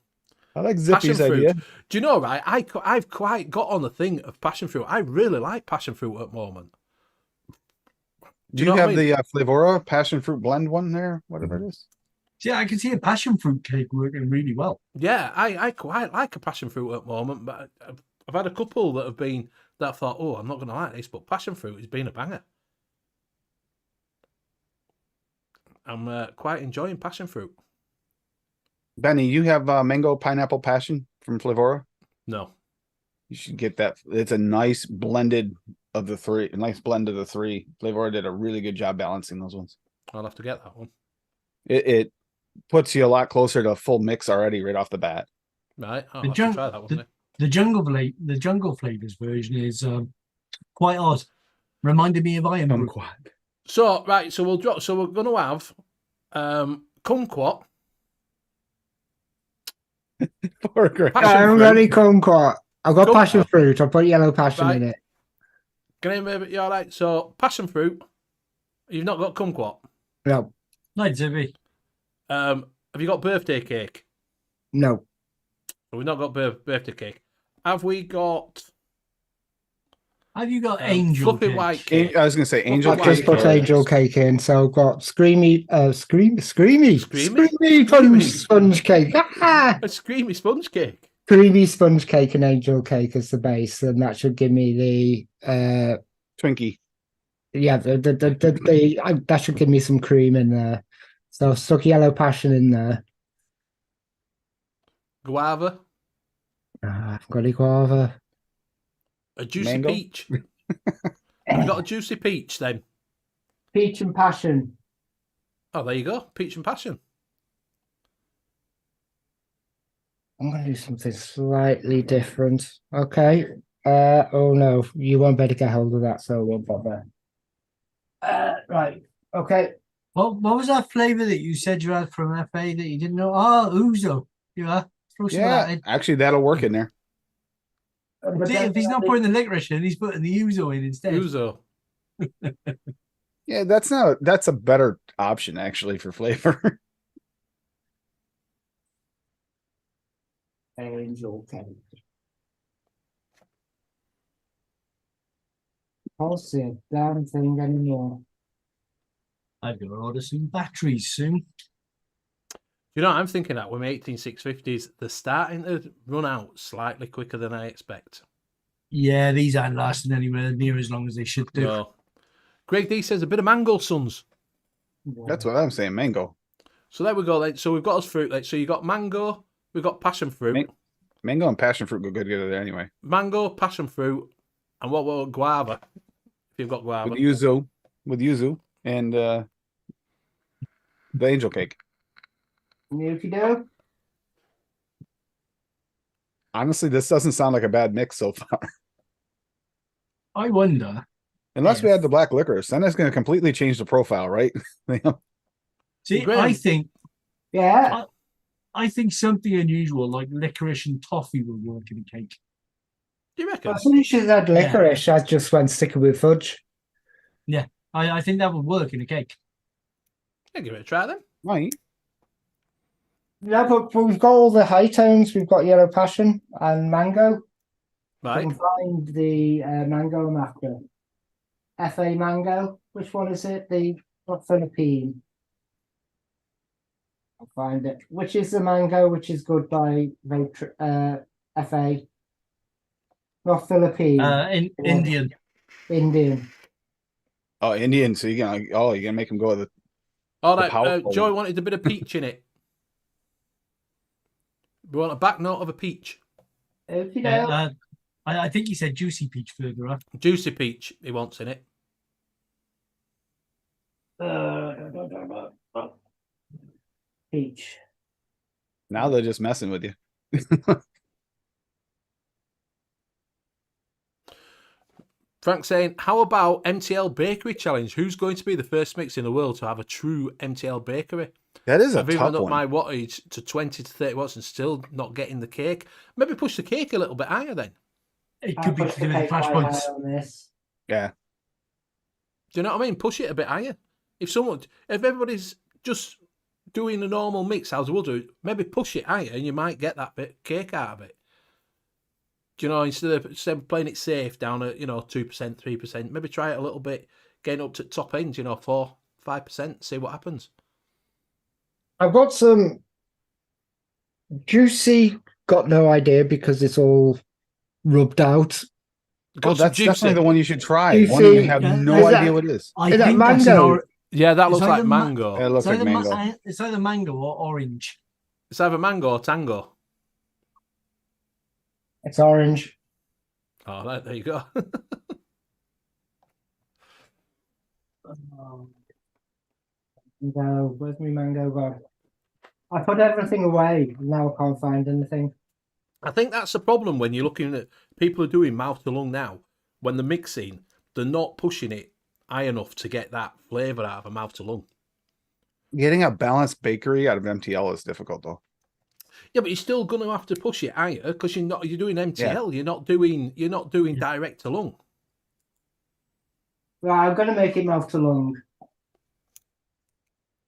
I like Passion Zippy's fruit. idea. Do you know, right? I've quite got on the thing of passion fruit. I really like passion fruit at the moment. Do you know what I have the Flavora passion fruit blend one there? Whatever it is. See, I can see a passion fruit cake working really well. Yeah, I quite like a passion fruit at the moment, but I've had a couple that have been that I thought, oh, I'm not going to like this, but passion fruit has been a banger. I'm quite enjoying passion fruit. Benny, you have mango pineapple passion from Flavora. No, You should get that. It's a nice blended of the three. A nice blend of the three. Flavora did a really good job balancing those ones. I'll have to get that one. It puts you a lot closer to a full mix already right off the bat. Right, I'll The have junk- to try that one. The jungle flavors version is quite odd. Reminded me of Iron Brew. So right, so we'll drop. So we're going to have kumquat. Poor Greg. Passion I haven't fruit. got any kumquat. I've got Kumquat. passion fruit. I'll put yellow passion Right. in it. Can I you all right? So passion fruit. You've not got kumquat. No, Night, Zippy. Have you got birthday cake? no. We've not got birthday cake. Have we got Have you got angel fluffy cake? white cake? I was gonna say angel I've White just cake. put cake. angel cake in, so I've got screamy Screamy? sponge cake. Ah! A screamy sponge cake. Creamy sponge cake and angel cake as the base, and that should give me the Twinkie. that should give me some cream in there. So I've stuck yellow passion in there. Guava. I've got a guava. A juicy Mango? peach. Have you got a juicy peach then? Peach and passion. Oh, there you go. Peach and passion. I'm gonna do something slightly different. Okay. Oh no, you won't be able to get hold of that, so I won't bother. Right. Okay. What was that flavour that you said you had from FA that you didn't know? Oh, ouzo. Yeah. Throw some of that Yeah, in. actually, that'll work in there. See, if he's not putting the licorice in, he's putting the ouzo in instead. Uzo. Yeah, that's a better option actually for flavor. Angel cake. Can't see a damn thing anymore. I've got to order some batteries soon. You know, I'm thinking that with my 18650s, they're starting to run out slightly quicker than I expect. Yeah, these aren't lasting anywhere near as long as they should do. So, Greg D says a bit of mango, sons. That's what I'm saying. Mango. So there we go then. So we've got us fruit then. So you got mango, we've got passion fruit. Mango and passion fruit go good together anyway. Mango, passion fruit, and what about guava? If you've got guava. With yuzu and the angel cake. Milky dough. Honestly, this doesn't sound like a bad mix so far. I wonder. Unless we add the black licorice, then it's going to completely change the profile, right? See, Graham. I think Yeah. I think something unusual like licorice and toffee will work in a cake. Do you reckon? As soon as you said licorice, I just went sticking with fudge. I think that would work in a cake. Yeah, give it a try then. Right. Yeah, but we've got all the high tones. We've got yellow passion and mango. I Right. can find the mango I'm after. FA mango. Which one is it? The Philippine. I'll find it. Which is the mango? Which is good by FA? Not Philippine. Indian. Indian. Oh, Indian. So you're gonna make him go with All The right. powerful Joy one. wanted a bit of peach in it. We want a back note of a peach. Okie doke. I think he said juicy peach further up. Juicy peach he wants in it. Peach. now they're just messing with you. Frank saying, how about MTL Bakery Challenge? Who's going to be the first mix in the world to have a true MTL bakery? That is a I've even tough up one. my wattage to 20 to 30 watts and still not getting the cake. Maybe push the cake a little bit higher then. It I'll could be push to do the with the cake flash quite points. high on this. Yeah. Do you know what I mean? Push it a bit higher. If everybody's just doing a normal mix, as we'll do, maybe push it higher and you might get that bit cake out of it. Do you know, instead of playing it safe down at, 2%, 3%, maybe try it a little bit, getting up to top end, 4, 5%, see what happens. I've got some juicy, got no idea because it's all rubbed out. Got some That's juicy. definitely the one you should try. Juicy. One you have Yeah, no is idea that- what it is. I Is that think that's mango? Yeah, that looks It's like either mango. It looks like mango. It's either mango or orange. It's either mango or tango. It's orange. Oh, there you go. No, where's my mango gone? I put everything away. Now I can't find anything. I think that's the problem when you're looking at people who are doing mouth to lung now. When they're mixing, they're not pushing it high enough to get that flavour out of a mouth to lung. Getting a balanced bakery out of MTL is difficult though. Yeah, but you're still going to have to push it higher because you're doing MTL. You're not doing direct to lung. Right, I'm gonna make it mouth to lung.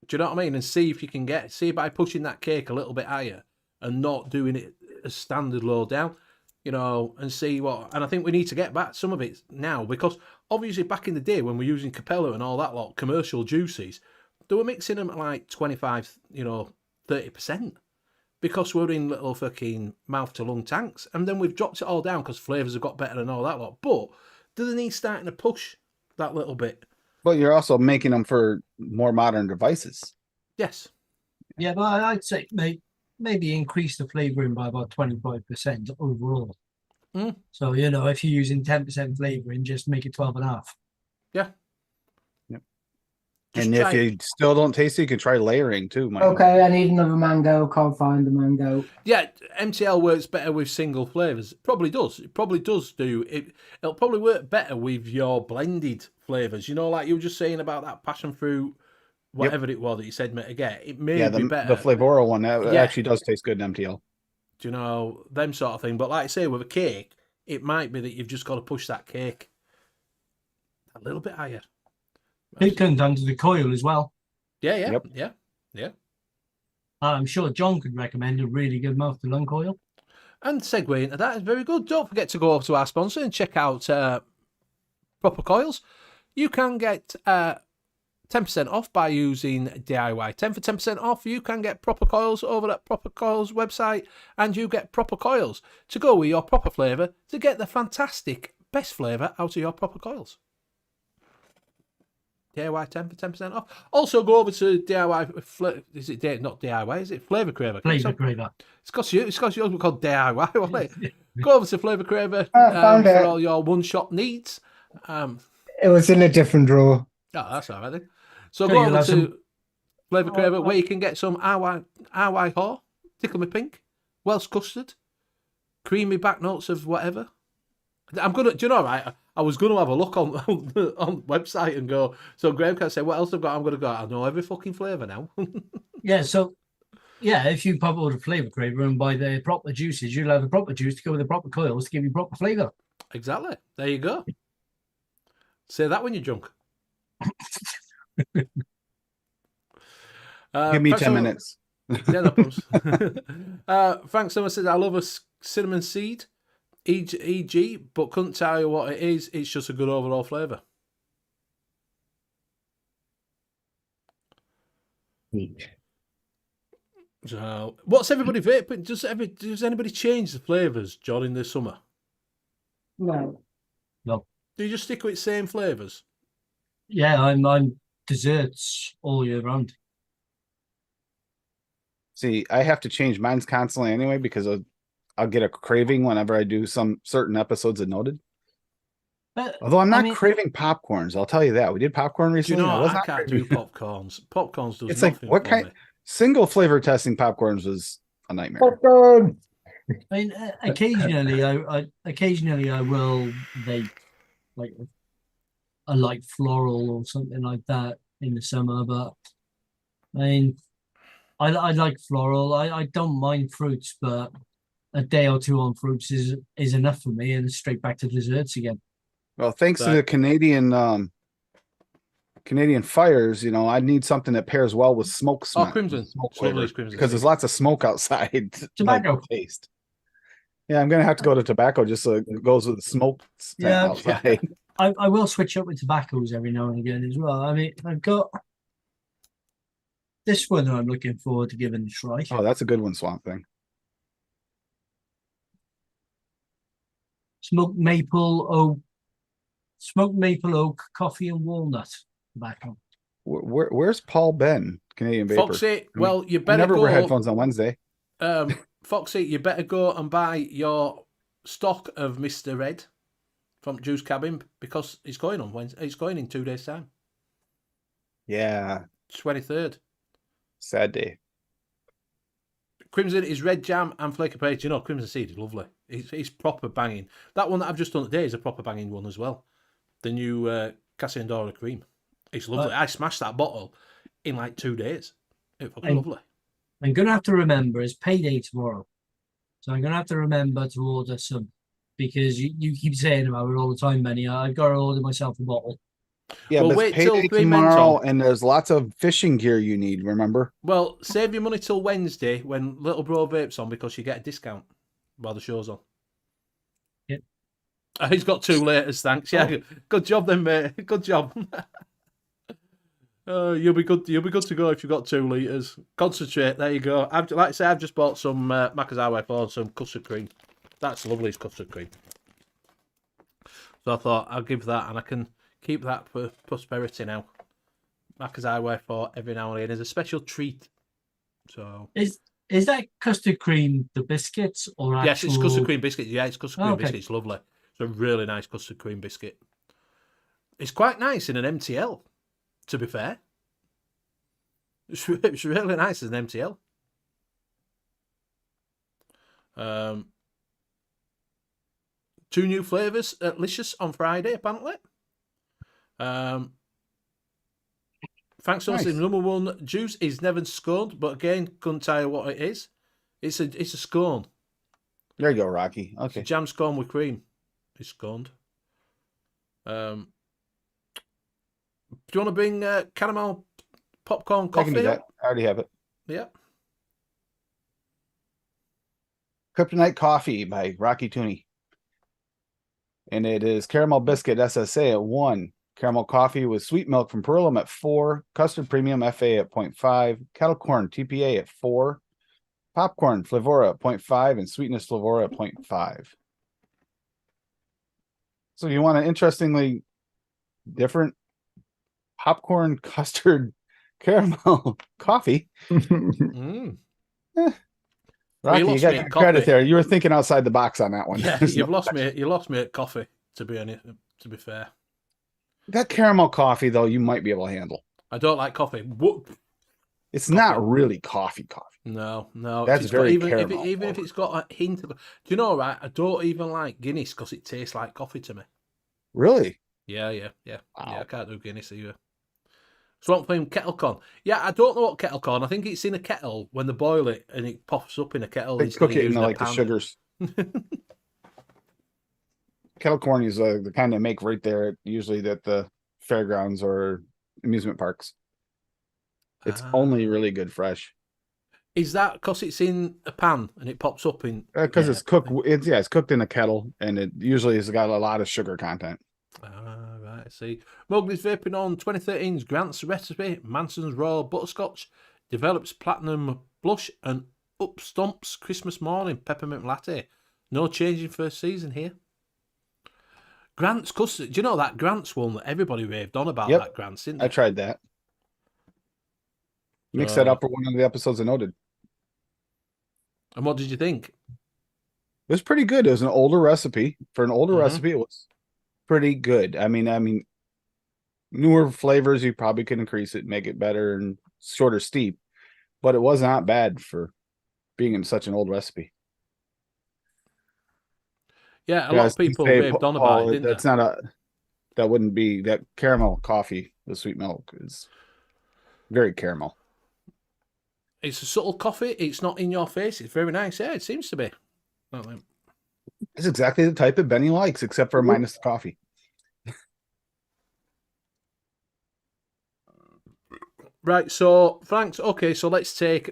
Do you know what I mean? And see if you can see by pushing that cake a little bit higher and not doing it as standard low down, and see what. And I think we need to get back some of it now because obviously back in the day when we're using Capella and all that lot, commercial juices, they were mixing them at like 25, 30%. Because we're in little fucking mouth to lung tanks, and then we've dropped it all down because flavours have got better and all that lot. But do they need starting to push that little bit? But you're also making them for more modern devices. Yes. Yeah, but I'd say maybe increase the flavouring by about 25% overall. Mm. So, if you're using 10% flavouring, just make it 12.5. Yeah. Just And try if you still don't taste it, you can try layering too. Mike. Okay, I need another mango. Can't find the mango. Yeah, MTL works better with single flavours. It probably does. It probably does do. It'll probably work better with your blended flavours. Like you were just saying about that passion fruit, whatever it was that you said, mate, again. It may be better. the Flavora one that Yeah. actually does taste good in MTL. Do you know, them sort of thing. But like I say, with a cake, it might be that you've just got to push that cake a little bit higher. It comes down to the coil as well. Yeah. Yep. I'm sure John could recommend a really good mouth to lung coil. And segue into that is very good. Don't forget to go over to our sponsor and check out Proper Coils. You can get 10% off by using DIY 10 for 10% off. You can get Proper Coils over at Proper Coils website, and you get Proper Coils to go with your proper flavour to get the fantastic best flavour out of your Proper Coils. DIY 10 for 10% off. Also, go over to DIY. Is it not DIY? Is it Flavour Craver? Flavour Craver. It's got you. It's got yours called DIY. Wasn't it? Go over to Flavour Craver Found for it. all your one-shop needs. It was in a different drawer. Oh, that's all right then. So So go you'll over have to some- Flavour Craver where you can get some RY Haw, Tickle Me Pink, Welsh custard, creamy back notes of whatever. I'm gonna. Do you know? Right, I was gonna have a look on on website and go. So Graham can say what else I've got. I'm gonna go. I know every fucking flavour now. Yeah, so yeah, if you pop over to Flavour Craver and buy the proper juices, you'll have the proper juice to go with the proper coils to give you proper flavour. Exactly. There you go. Say that when you're drunk. Give me thanks 10 so- minutes. Yeah, no problems. Frank Summer says, I love a cinnamon seed, e.g., but couldn't tell you what it is. It's just a good overall flavour. So, what's everybody vaping? Does anybody change the flavours during the summer? No. No. Do you just stick with the same flavours? Yeah, I'm desserts all year round. See, I have to change mine's constantly anyway because I'll get a craving whenever I do some certain episodes of Noted. But Although I'm I not mean- craving popcorns, I'll tell you that. We did popcorn Do you recently. know, and was I not can't craving- do popcorns. Popcorns does It's like, nothing what for kind? me. Single flavor testing popcorns was a nightmare. Popcorn. I mean, occasionally I will vape like a light floral or something like that in the summer. But I mean, I like floral. I don't mind fruits, but a day or two on fruits is enough for me, and straight back to desserts again. Well, thanks to Right. the Canadian fires, you know, I need something that pairs well with smoke Oh, smell. crimson. Smoke It's lovely flavor, as crimson because there's seed. lots of smoke outside. to, like, Tobacco. taste. Yeah, I'm gonna have to go to tobacco just so it goes with the smoke smell Yeah. outside. I will switch up with tobaccos every now and again as well. I mean, I've got this one that I'm looking forward to giving a try. Oh, that's a good one, Swamp Thing. Smoked maple oak, coffee and walnut tobacco. Where's Paul Ben, Canadian Vapor? Foxy, well, you I better never go. wear headphones on Wednesday. Foxy, you better go and buy your stock of Mr. Red from Juice Cabin because it's going on Wednesday. It's going in 2 days' time. Yeah, 23rd. sad day. Crimson is red jam and flake of page. You know, Crimson Seed is lovely. It's proper banging. That one that I've just done today is a proper banging one as well. The new Casandora cream. It's lovely. I smashed that bottle in like 2 days. It's fucking lovely. I'm gonna have to remember it's payday tomorrow, so I'm gonna have to remember to order some because you keep saying about it all the time, Benny. I've got to order myself a bottle. Yeah, Well, but wait it's till payday 3 Men's tomorrow, on. and there's lots of fishing gear you need. Remember? Well, save your money till Wednesday when Little Bro Vape's on because you get a discount while the show's on. Yep. He's got 2 laters, thanks. Yeah, good job then, mate. Good job. You'll be good. You'll be good to go if you've got 2 litres. Concentrate. There you go. Like I say, I've just bought some Macca's Highway 4 and some custard cream. That's lovely, it's custard cream. So I thought I'll give that, and I can keep that for prosperity now. Macca's Highway 4 every now and again is a special treat. So Is that custard cream the biscuits or actual? yes, it's custard cream biscuit. Yeah, it's custard cream Okay. biscuit. It's lovely. It's a really nice custard cream biscuit. It's quite nice in an MTL, to be fair. It's really nice as an MTL. 2 new flavours at Licious on Friday, apparently. Thanks so much. Nice. Number 1 juice is Nevin sconed, but again, couldn't tell you what it is. It's a scone. There you go, Rocky. It's a Okay. jam scone with cream. It's sconed. Do you want to bring caramel popcorn I coffee? can do that. I already have it. Yeah. Kryptonite Coffee by Rocky Tooney. And it is caramel biscuit SSA at 1. Caramel coffee with sweet milk from Perulum at 4. Custard premium FA at 0.5. Kettle corn TPA at 4. Popcorn Flavora at 0.5. And sweetness Flavora at 0.5. So you want an interestingly different popcorn custard caramel coffee. Mm. Rocky, lost you got me at good credit coffee. there. You were thinking outside the box on that one. Yeah, There's you've no lost question. me. You lost me at coffee. To be honest, to be fair, That caramel coffee, though, you might be able to handle. I don't like coffee. What? It's Coffee. not really coffee. No. That's If it's very got, even caramel if it's got a hint of, do you know, right? I don't even like Guinness because it tastes like coffee to me. Really? Yeah. Wow. I can't do Guinness either. Swamp Thing kettle corn. Yeah, I don't know what kettle corn. I think it's in a kettle when they boil it and it pops up in a kettle. They instead cook of it in using a like the pan. sugars. Kettle corn is the kind they make right there, usually at the fairgrounds or amusement parks. It's only really good fresh Is that because it's in a pan and it pops up in? because Yeah. it's cooked. It's cooked in a kettle, and it usually has got a lot of sugar content. Right, I see. Mowgli's vaping on 2013's Grant's recipe, Manson's Royal Butterscotch, develops platinum blush, and up stomps Christmas morning peppermint latte. No change in first season here. Grant's custard. Do you know that Grant's one that everybody raved on about? Yep. That Grant's, didn't I they? tried that. Mix that up for one of the episodes I noted. And what did you think? It was pretty good. It was an older recipe. For an older Mhm. recipe, it was pretty good. I mean, newer flavors, you probably could increase it, make it better and shorter steep, but it was not bad for being in such an old recipe. Yeah, a lot of people raved on about it, didn't that's they? that wouldn't be that caramel coffee, the sweet milk is very caramel. It's a subtle coffee. It's not in your face. It's very nice. Yeah, it seems to be. It's exactly the type that Benny likes, except for minus the coffee. Right, so thanks. Okay, so let's take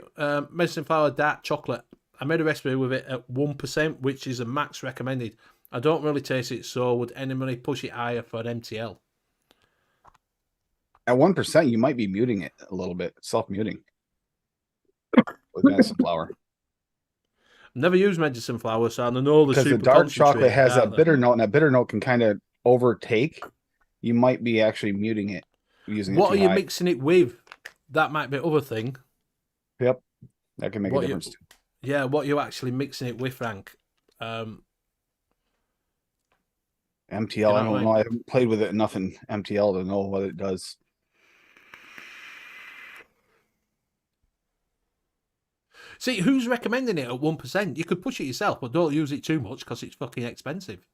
medicine flower dark chocolate. I made a recipe with it at 1%, which is a max recommended. I don't really taste it, so would anybody push it higher for an MTL? At 1%, you might be muting it a little bit, self-muting with medicine flower. Never used medicine flower, so I know the Because the super dark chocolate concentrated, has that can't they? bitter note, and that bitter note can kind of overtake. You might be actually muting it using it What are too you high. mixing it with? That might be other thing. Yep, that can make a What difference. Yeah, what you actually mixing it with, Frank? MTL, You know I don't what I know. I haven't played with it enough in MTL to know what it does. See, who's recommending it at 1%? You could push it yourself, but don't use it too much because it's fucking expensive.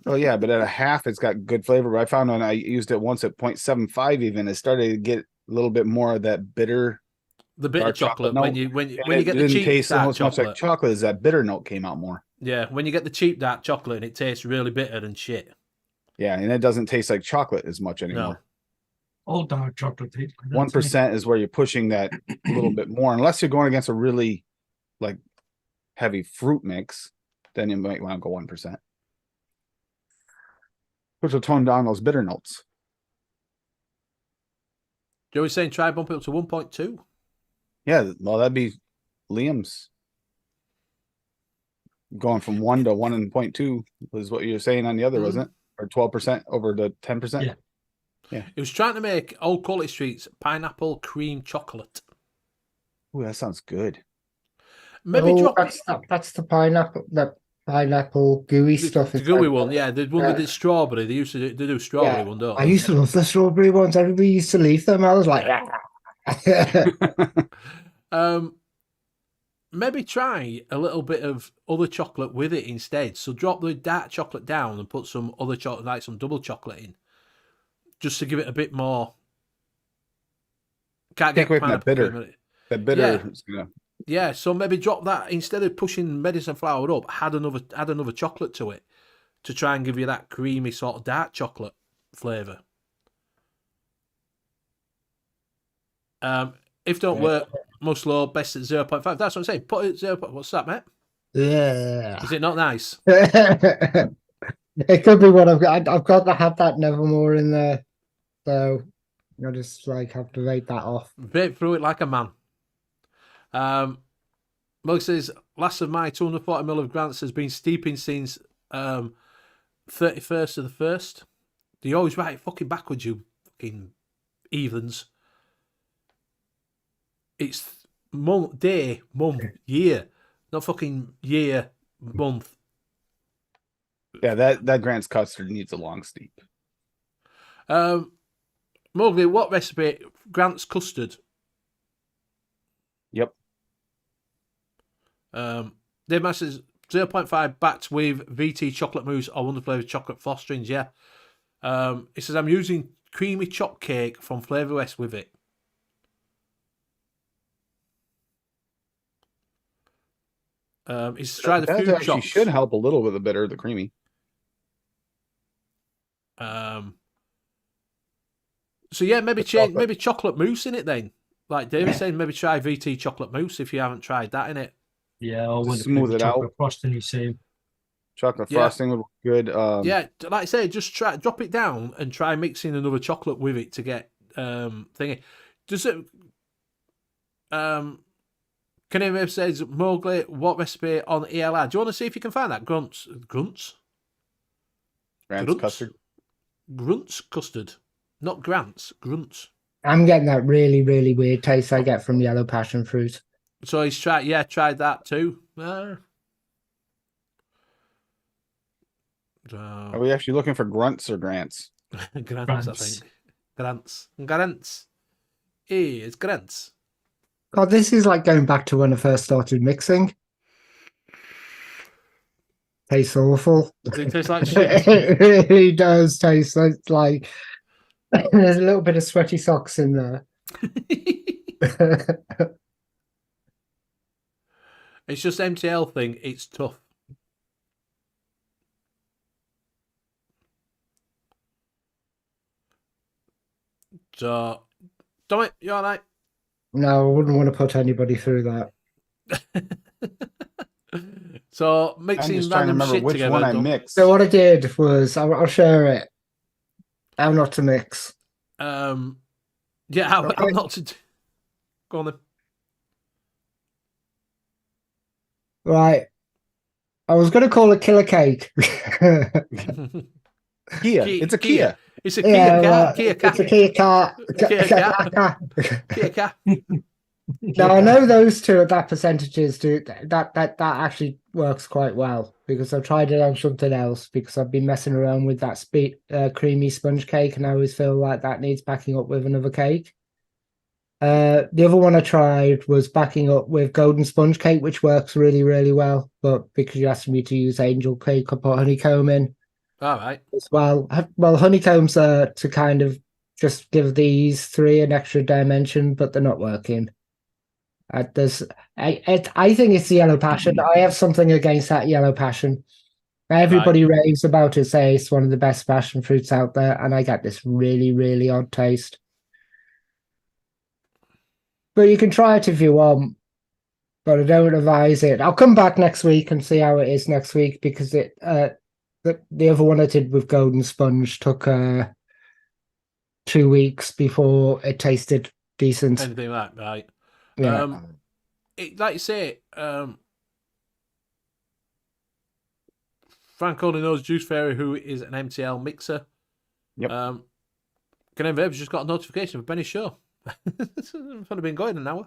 Oh yeah, but at a half, it's got good flavor. But I found when I used it once at 0.75, even it started to get a little bit more of that bitter. The bitter Dark chocolate chocolate, note, when you it get the didn't cheap taste dark almost much like chocolate. chocolate, as that bitter note came out more. Yeah, when you get the cheap dark chocolate and it tastes really bitter and shit. Yeah, and it doesn't taste like chocolate as much anymore. All dark chocolate tastes like that to me. 1% is where you're pushing that a little bit more, unless you're going against a really like heavy fruit mix, then you might want to go 1%. Which will tone down those bitter notes. Joey's saying try bump it up to 1.2. Yeah, well, that'd be Liam's going from 1 to 1.2 was what you were saying on the other, wasn't it? Or 12% over the 10%. Yeah. He was trying to make Old Quality Streets pineapple cream chocolate. Ooh, that sounds good. Maybe drop that's the pineapple gooey stuff. the It's gooey like- one. Yeah, the one with the strawberry. They used to do strawberry one, don't I they? used to love the strawberry ones. Everybody used to leave them. I was like, Maybe try a little bit of other chocolate with it instead. So drop the dark chocolate down and put some other chocolate, like some double chocolate in, just to give it a bit more. Can't Take get away from that pineapple bitter. cream in it. That bitter Yeah. is gonna. Yeah, so maybe drop that instead of pushing medicine flour up. Add another chocolate to it to try and give you that creamy sort of dark chocolate flavour. If don't work, most low, best at 0.5. That's what I'm saying. Put it at 0. What's that, mate? yeah. Is it not nice? It could be what I've got. I've got to have that Nevermore in there, so I just like have to rate that off. Vape through it like a man. Mug says, last of my 240ml of Grants has been steeping since 31st of the 1st. Do you always write it fucking backwards, you fucking heathens. It's month, day, month, year, not fucking year, month. Yeah, that Grant's custard needs a long steep. Mowgli, what recipe? Grant's custard. Yep. Dave Masters 0.5 backed with VT chocolate mousse or wonder flavour chocolate fosterings. Yeah. It says I'm using creamy choc cake from Flavour West with it. He's tried a That few actually chocs. should help a little with the bitter, the creamy. So yeah, maybe change, maybe chocolate mousse in it then. Like David's saying, maybe try VT chocolate mousse if you haven't tried that in it. Yeah, I would smooth it chocolate out. frosting you say. Chocolate Yeah. frosting would be good. Yeah, like I say, just drop it down and try mixing another chocolate with it to get thingy. Does it? Kaneem says Mowgli, what recipe on ELR? Do you want to see if you can find that? Grunts. Grant's Grunts? custard. Grunts custard, not Grants. Grunts. I'm getting that really, really weird taste I get from yellow passion fruit. So he's tried that too. Are we actually looking for grunts or grants? Grants, I think. Grants. Hey, it's Grants. God, this is like going back to when I first started mixing. Tastes awful. Does it taste like shit? It really does taste like there's a little bit of sweaty socks in there. It's just MTL thing. It's tough. So, Dominic, you all right? No, I wouldn't want to put anybody through that. So, I'm mixing just trying to random remember shit which together. one I Dom. mixed. So what I did was I'll share it. How not to mix. Yeah, how not to do. Go on then. Right. I was going to call it Killer Cake. Kia. It's a Kia. It's a Kia car. Kia car. It's a Kia car. Kia car. Now I know those two at that percentages do that actually works quite well because I've tried it on something else because I've been messing around with that creamy sponge cake and I always feel like that needs backing up with another cake. The other one I tried was backing up with golden sponge cake, which works really, really well. But because you asked me to use angel cake, I put honeycomb in All right. as well. Well, honeycombs are to kind of just give these three an extra dimension, but they're not working. I think it's the yellow passion. I have something against that yellow passion. Everybody raves about it, say it's one of the best passion fruits out there, and I get this really, really odd taste. But you can try it if you want, but I don't advise it. I'll come back next week and see how it is next week because the other one I did with golden sponge took 2 weeks before it tasted decent. Anything like that, right? Yeah. Like you say, Frank only knows Juice Fairy, who is an MTL mixer. Yep. Canadian Vapes just got a notification of Benny's show. It's only been going an hour.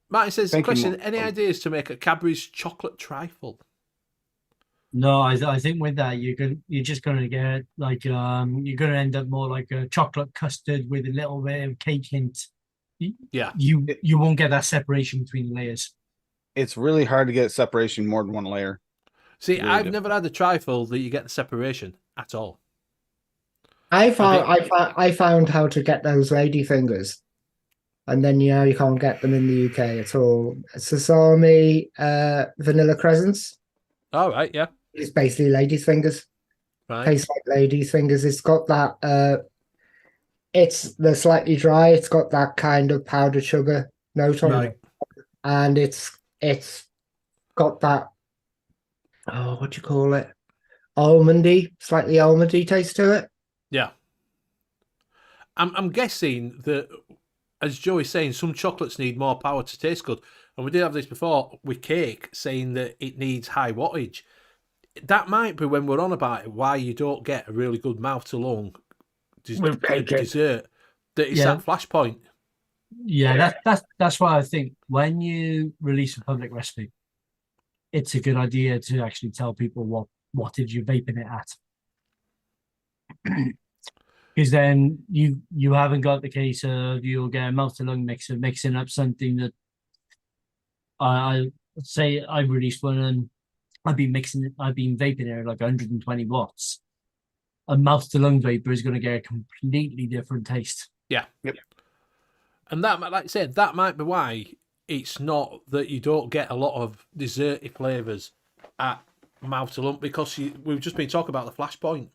Martin says, Thank you, question, any ideas to make a Cadbury's chocolate trifle? No, I think with that you're just gonna get like you're gonna end up more like a chocolate custard with a little bit of cake hint. Yeah. You won't get that separation between the layers. It's really hard to get separation more than one layer. See, Really I've never had a trifle that you get the separation at all. I found how to get those lady fingers, and then you can't get them in the UK at all. Sesame vanilla crescents. All right, yeah. It's basically ladies' fingers. Right. Tastes like ladies' fingers. It's got that. They're slightly dry. It's got that kind of powdered sugar note on it, and it's got that. Oh, what do you call it? Slightly almondy taste to it. Yeah. I'm guessing that, as Joey's saying, some chocolates need more power to taste good. And we did have this before with cake, saying that it needs high wattage. That might be when we're on about it, why you don't get a really good mouth to lung With cake. dessert, that it's Yeah. that flashpoint. Yeah, that's why I think when you release a public recipe, it's a good idea to actually tell people what did you vaping it at. Because then you haven't got the case of you'll get a mouth to lung mixer mixing up something that I say I released one and I've been vaping it at like 120 watts. A mouth to lung vapor is going to get a completely different taste. Yeah. Yep. And that, like I said, that might be why it's not that you don't get a lot of desserty flavours at mouth to lung, because we've just been talking about the flashpoint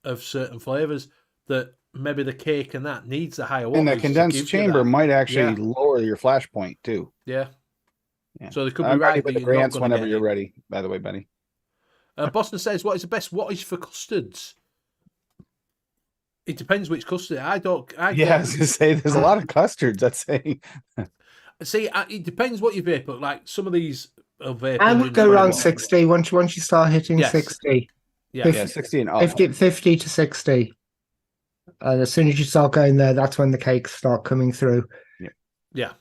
of certain flavours, that maybe the cake and that needs the higher wattage. And the to condensed give you chamber that. might actually Yeah. lower your flash point too. Yeah. Yeah. So they could be I'm ready right with that the you're not grants gonna whenever get you're it. ready. By the way, Benny. Boston says, what is the best wattage for custards? It depends which custard. Yeah, I was gonna say there's a lot of custards. That's saying. See, it depends what you vape, but like some of these are vape. I would go 120 around watts. 60 once you start hitting Yes. 60. Yeah. Yeah, 60 and up. 50 to 60. And as soon as you start going there, that's when the cakes start coming through. Yeah.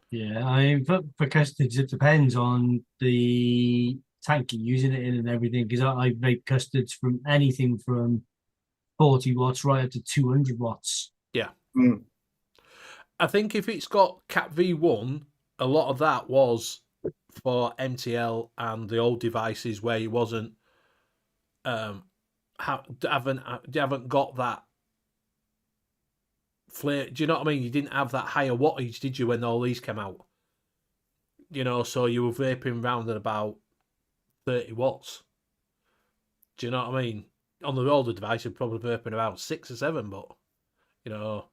Yeah, I mean, for custards, it depends on the tank you're using it in and everything. Because I vape custards from anything from 40 watts right up to 200 watts. Yeah. Mm. I think if it's got Cat V1, a lot of that was for MTL and the old devices where you wasn't haven't got that flare. Do you know what I mean? You didn't have that higher wattage, did you, when all these came out? You know, so you were vaping round at about 30 watts. Do you know what I mean? On the older device, you're probably vaping about 6 or 7, but you know,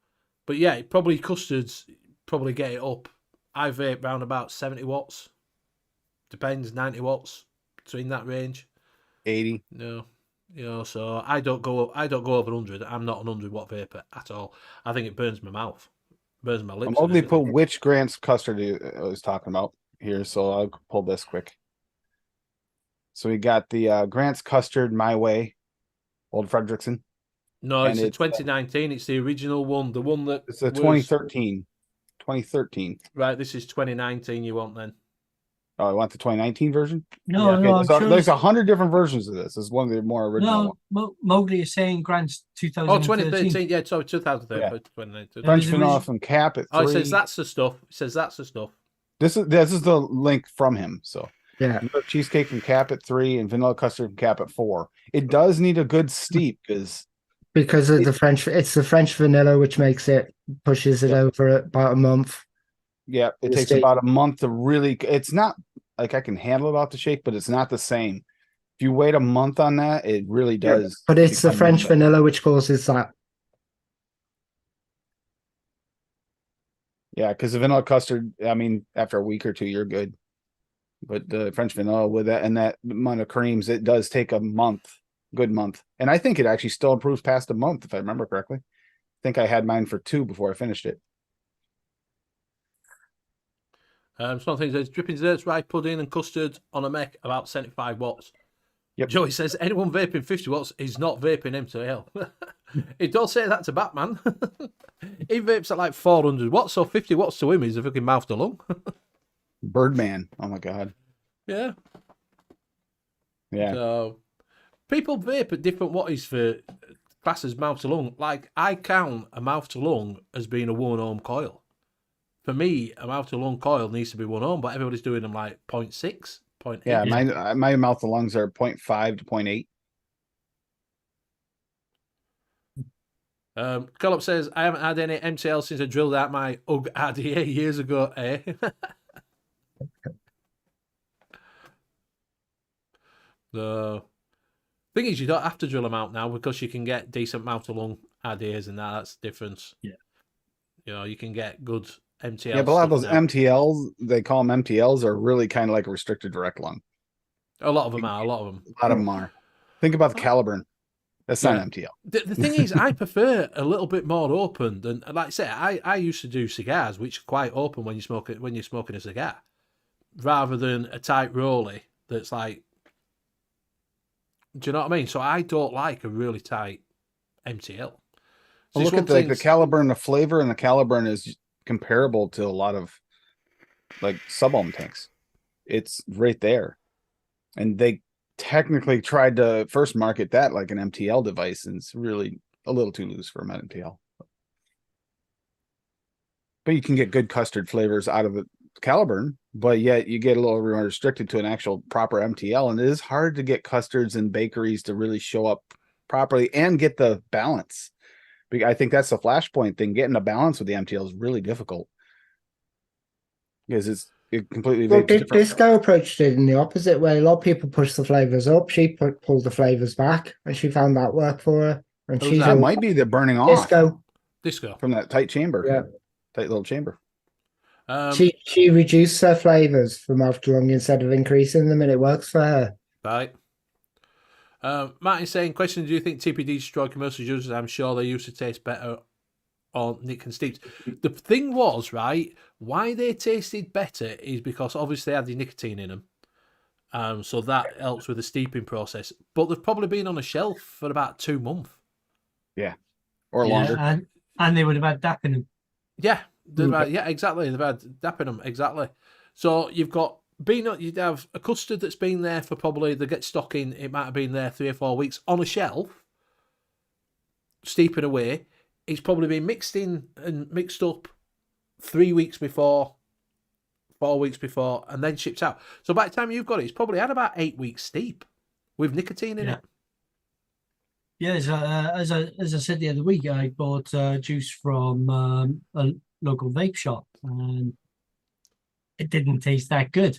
but yeah, probably custards probably get it up. I vape round about 70 watts. Depends, 90 watts, between that range. 80. No. You know, so I don't go over 100. I'm not an 100-watt vapor at all. I think it burns my mouth. Burns my lips. I'm only put which grants custard I was talking about here, so I'll pull this quick. So we got the Grants Custard My Way, Old Frederickson. No, and it's a it's, 2019. It's the original one. The one that It's a 2013. 2013. Right, this is 2019 you want then. Oh, I want the 2019 version? No, Yeah. no, I'm so sure there's it's- 100 different versions of this. This is one of the more original ones. Mowgli is saying Grant's Oh, 2013. 2013. Yeah, sorry, 2013. Yeah. 2019. Yeah. French the vanilla original- from Cap at 3. Oh, it says that's the stuff. It says that's the stuff. This is the link from him. So Yeah. New York cheesecake from Cap at 3 and vanilla custard from Cap at 4. It does need a good steep Because of it's the French vanilla which pushes it over about a month. yeah, it The takes steep. about a month to really. It's not like I can handle it off the shake, but it's not the same. If you wait a month on that, it really does. But it's the become French better. vanilla which causes that. Yeah, because the vanilla custard, I mean, after a week or two, you're good. But the French vanilla with that and that amount of creams, it does take a good month. And I think it actually still improves past a month, if I remember correctly. I think I had mine for 2 before I finished it. Something says dripping desserts, rye pudding, and custard on a mech about 75 watts. Yep. Joey says anyone vaping 50 watts is not vaping MTL. It don't say that to Batman. He vapes at like 400 watts, so 50 watts to him is a fucking mouth to lung. Birdman. Oh my god. Yeah. Yeah. So people vape at different wattage for classes mouth to lung. Like I count a mouth to lung as being a 1 ohm coil. For me, a mouth to lung coil needs to be 1 ohm, but everybody's doing them like 0.6, 0.8. Yeah, my mouth to lungs are 0.5 to 0.8. Collop says, I haven't had any MTL since I drilled out my UGG RDA years ago, eh? The thing is, you don't have to drill them out now because you can get decent mouth to lung RDAs and that's the difference. Yeah. You know, you can get good MTL. Yeah, but a lot of those stuff now. MTLs, they call them MTLs, are really kind of like a restricted direct lung. A lot of them are. A lot of them. A lot of them are. Think about the Caliburn. That's not Yeah. an MTL. The thing is, I prefer a little bit more open than, like I say, I used to do cigars, which are quite open when you're smoking a cigar, rather than a tight rolly that's like, do you know what I mean? So I don't like a really tight MTL. So Well, it's look one at like the thing- Caliburn, the flavor, and the Caliburn is comparable to a lot of like sub-ohm tanks. It's right there, and they technically tried to first market that like an MTL device, and it's really a little too loose for an MTL. But you can get good custard flavors out of the Caliburn, but yet you get a little more restricted to an actual proper MTL, and it is hard to get custards and bakeries to really show up properly and get the balance. I think that's the flashpoint thing. Getting a balance with the MTL is really difficult because it completely Well, vapes different. Disco approached it in the opposite way. A lot of people push the flavors up. She pulled the flavors back, and she found that worked for her. And Who's she's that? That all might be the burning off Disco. from that tight chamber, Yeah, tight little chamber. she reduced her flavors from mouth to lung instead of increasing them, and it works for her. Right. Martin's saying, question, do you think TPD destroy commercial juices? I'm sure they used to taste better on Nick and Steve's. The thing was, right, why they tasted better is because obviously they had the nicotine in them. So that helps with the steeping process. But they've probably been on a shelf for about 2 months. Or longer. And they would have had DAP in them. Yeah, exactly. They've had DAP in them, exactly. So you've got you'd have a custard that's been there for probably, they get stock in, it might have been there 3 or 4 weeks on a shelf, steeping away. It's probably been mixed in and mixed up 3 weeks before, 4 weeks before, and then shipped out. So by the time you've got it, it's probably had about 8 weeks steep with nicotine in it. Yeah, as I said the other week, I bought juice from a local vape shop, and it didn't taste that good.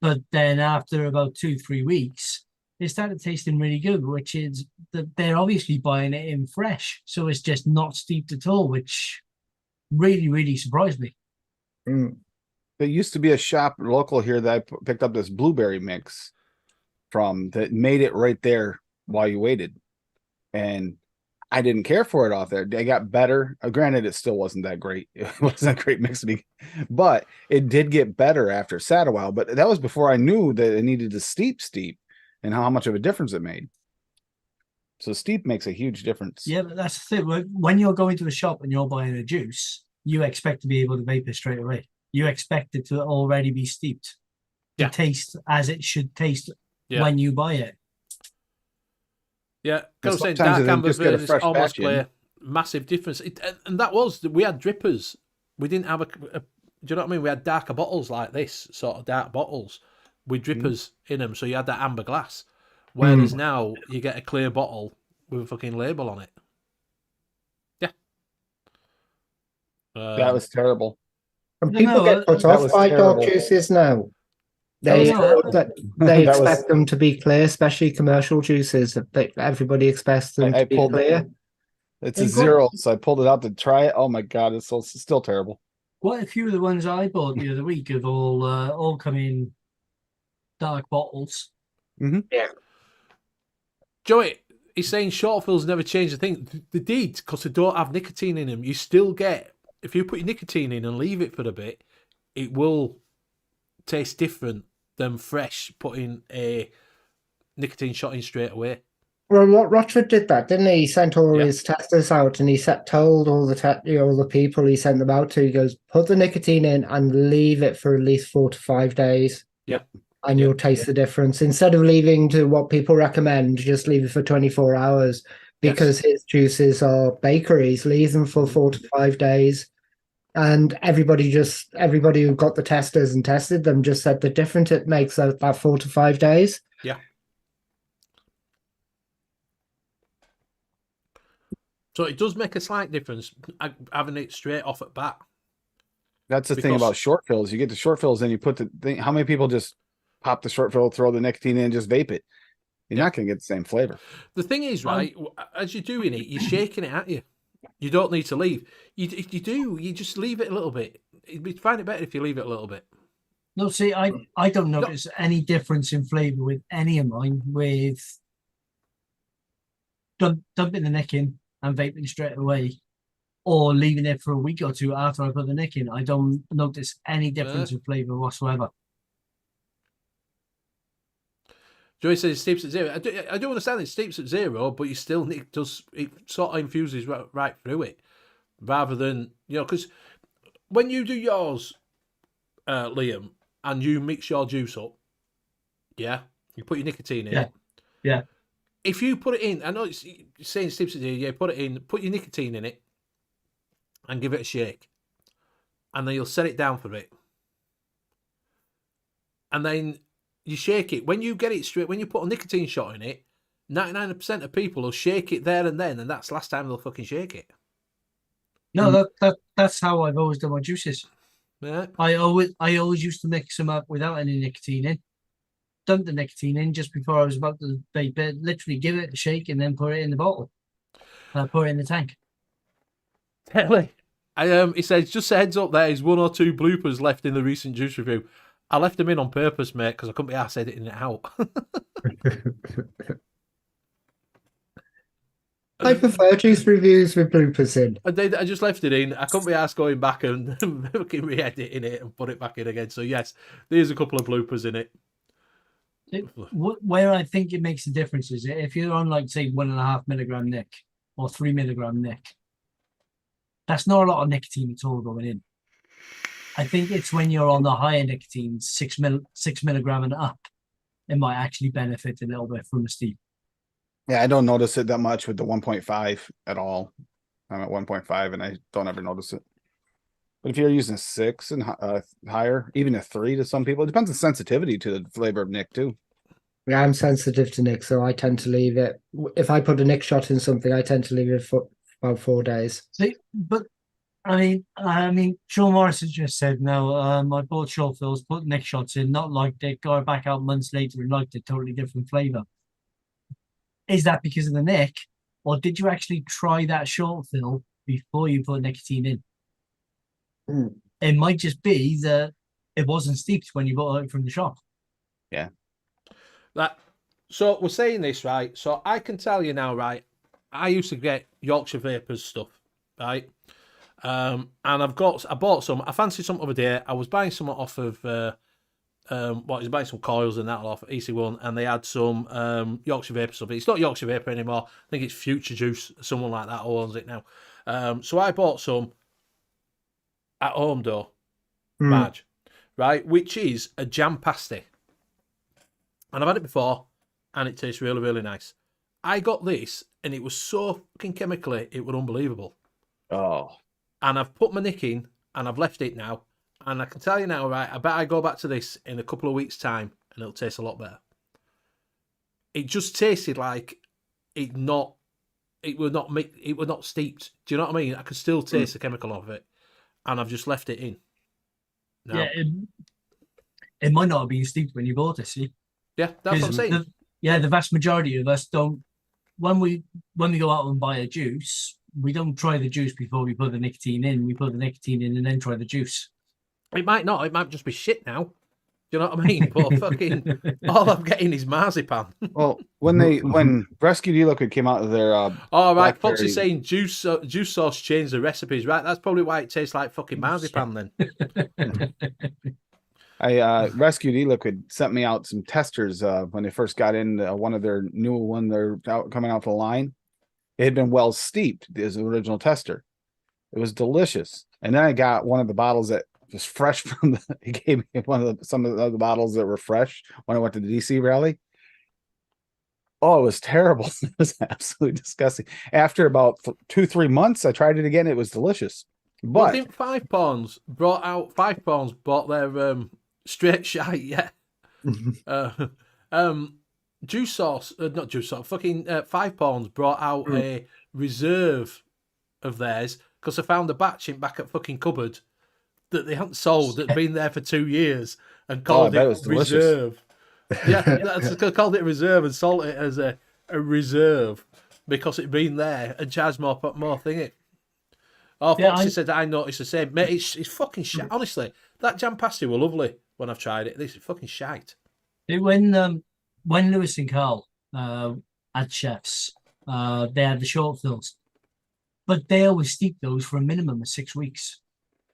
But then after about 2-3 weeks, it started tasting really good, which is that they're obviously buying it in fresh, so it's just not steeped at all, which really, really surprised me. Mm. There used to be a shop local here that I picked up this blueberry mix from that made it right there while you waited. And I didn't care for it off there. They got better. Granted, it still wasn't that great. It wasn't a great mix to me, but it did get better after it sat a while. But that was before I knew that it needed to steep and how much of a difference it made. So steep makes a huge difference. Yeah, but that's the thing. When you're going to a shop and you're buying a juice, you expect to be able to vape it straight away. You expect it to already be steeped to taste as it should taste when you buy it. Yeah, But I was saying sometimes dark they amber just get a versions fresh almost batch in. play a massive difference. And that was, we had drippers. We didn't have do you know what I mean? We had darker bottles like this, sort of dark bottles with drippers in them. So you had that amber glass. Whereas now you get a clear bottle with a fucking label on it. Yeah. That was terrible. And No, people no, get put that off was by dark terrible. juices now. That was They terrible. they That was- expect them to be clear, especially commercial juices. Everybody expects them I to be pulled clear. It's Hey, a go- 0, so I pulled it out to try it. Oh my god, it's still terrible. Quite a few of the ones I bought the other week have all come in dark bottles. Joey, he's saying short fills never change the thing. They did, because they don't have nicotine in them. You still get, if you put your nicotine in and leave it for a bit, it will taste different than fresh putting a nicotine shot in straight away. Well, Rochford did that, didn't he? He sent all Yeah. his testers out, and he told all the people he sent them out to. He goes, put the nicotine in and leave it for at least 4 to 5 days. Yep. And you'll taste the difference. Instead of leaving to what people recommend, just leave it for 24 hours. Because his juices are bakeries, leave them for 4 to 5 days. And everybody who got the testers and tested them just said the difference it makes that 4 to 5 days. Yeah. So it does make a slight difference having it straight off at bat. That's the thing Because- about short fills. You get the short fills, and you put the thing. How many people just pop the short fill, throw the nicotine in, and just vape it? You're not going to get the same flavor. The thing is, right, as you're doing it, you're shaking it at you. You don't need to leave. If you do, you just leave it a little bit. You'd find it better if you leave it a little bit. No, see, I don't notice any difference in flavour with any of mine. With dumping the neck in and vaping straight away, or leaving it for a week or two after I put the neck in, I don't notice any difference in flavour whatsoever. Joey says it steeps at 0. I do understand it steeps at 0, but you still need it sort of infuses right through it, rather than because when you do yours, Liam, and you mix your juice up, yeah, you put your nicotine in it. Yeah. If you put it in, I know it's saying steeps at 0. Yeah, put it in, put your nicotine in it, and give it a shake, and then you'll set it down for a bit, and then you shake it. When you get it straight, when you put a nicotine shot in it, 99% of people will shake it there and then, and that's the last time they'll fucking shake it. No, that's how I've always done my juices. Yeah. I always used to mix them up without any nicotine in. Dump the nicotine in just before I was about to vape it. Literally give it a shake and then put it in the bottle. Put it in the tank. Telly. He says, just a heads up, there's 1 or 2 bloopers left in the recent juice review. I left them in on purpose, mate, because I couldn't be arsed editing it out. I prefer juice reviews with bloopers in. I just left it in. I couldn't be asked going back and fucking re-editing it and put it back in again. So yes, there's a couple of bloopers in it. Where I think it makes a difference is if you're on, like, say, 1.5 milligram Nick or 3 milligram Nick, that's not a lot of nicotine at all going in. I think it's when you're on the higher nicotine, 6 milligram and up, it might actually benefit a little bit from the steep. Yeah, I don't notice it that much with the 1.5 at all. I'm at 1.5 and I don't ever notice it. But if you're using 6 and higher, even a 3 to some people, it depends on sensitivity to the flavor of Nick too. Yeah, I'm sensitive to Nick, so I tend to leave it. If I put a Nick shot in something, I tend to leave it for about 4 days. See, but I mean, Sean Morris has just said no. I bought short fills, put Nick shots in, not liked it, got it back out months later and liked it, totally different flavor. Is that because of the Nick, or did you actually try that short fill before you put nicotine in? It might just be that it wasn't steeped when you bought it from the shop. Yeah. So we're saying this, right? So I can tell you now, right? I used to get Yorkshire Vapors stuff, right? And I bought some. I fancied some other day. I was buying some off of I was buying some coils and that off EC1, and they had some Yorkshire Vapor stuff. It's not Yorkshire Vapor anymore. I think it's Future Juice, someone like that owns it now. So I bought some at home though, Marge, right? Which is a jam pasty. And I've had it before, and it tastes really, really nice. I got this, and it was so fucking chemically, it was unbelievable. Oh. And I've put my nick in, and I've left it now. And I can tell you now, right, I bet I go back to this in a couple of weeks' time, and it'll taste a lot better. It just tasted like it was not steeped. Do you know what I mean? I could still taste the chemical of it, and I've just left it in. Now, Yeah, it might not have been steeped when you bought it. See, yeah, that's what I'm saying. The vast majority of us don't. When we go out and buy a juice, we don't try the juice before we put the nicotine in. We put the nicotine in and then try the juice. It might not. It might just be shit now. Do you know what I mean? But fucking, all I'm getting is marzipan. Well, when Rescued E-Liquid came out of their all right, Fox is saying juice sauce changed the recipes, right? That's probably why it tastes like fucking marzipan then. Rescued E-Liquid sent me out some testers when they first got in one of their new one they're coming out the line. It had been well steeped as an original tester. It was delicious. And then I got one of the bottles that was fresh from he gave me some of the other bottles that were fresh when I went to the DC rally. Oh, it was terrible. It was absolutely disgusting. After about 2-3 months, I tried it again. It was delicious. But I think 5 Pounds bought their straight shite, yeah. Juice sauce, not juice sauce, fucking 5 Pounds brought out a reserve of theirs because I found a batch in back at fucking cupboard that they hadn't sold, that had been there for 2 years, and called it reserve. Yeah, that's called it a reserve and sold it as a reserve because it'd been there and charged more thingy. Oh, Foxy said I noticed the same. Mate, it's fucking shite. Honestly, that jam pasty were lovely when I've tried it. This is fucking shite. When Lewis and Carl had chefs, they had the short fills, but they always steep those for a minimum of 6 weeks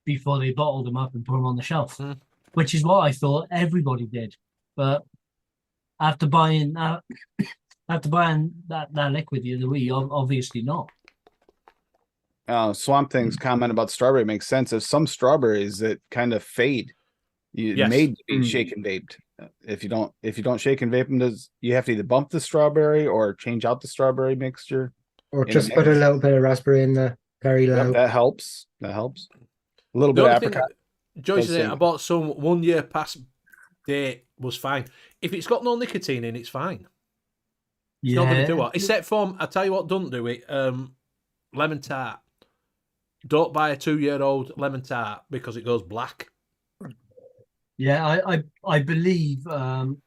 before they bottled them up and put them on the shelf, which is what I thought everybody did. But after buying that liquid the other week, obviously not. Swamp Thing's comment about strawberry makes sense. There's some strawberries that kind of fade. You Yes. made to be shake and vaped. If you don't shake and vape them, you have to either bump the strawberry or change out the strawberry mixture. Or in just the put a mix. little bit of raspberry in there, very low. Yep, that helps. That helps. A little The bit of only thing, apricot. Joyce does said, sing. I bought some 1 year past date was fine. If it's got no nicotine in, it's fine. It's not going to do it. Except for, I tell you what, don't do it. Lemon tart. Don't buy a 2-year-old lemon tart because it goes black. Yeah, I believe having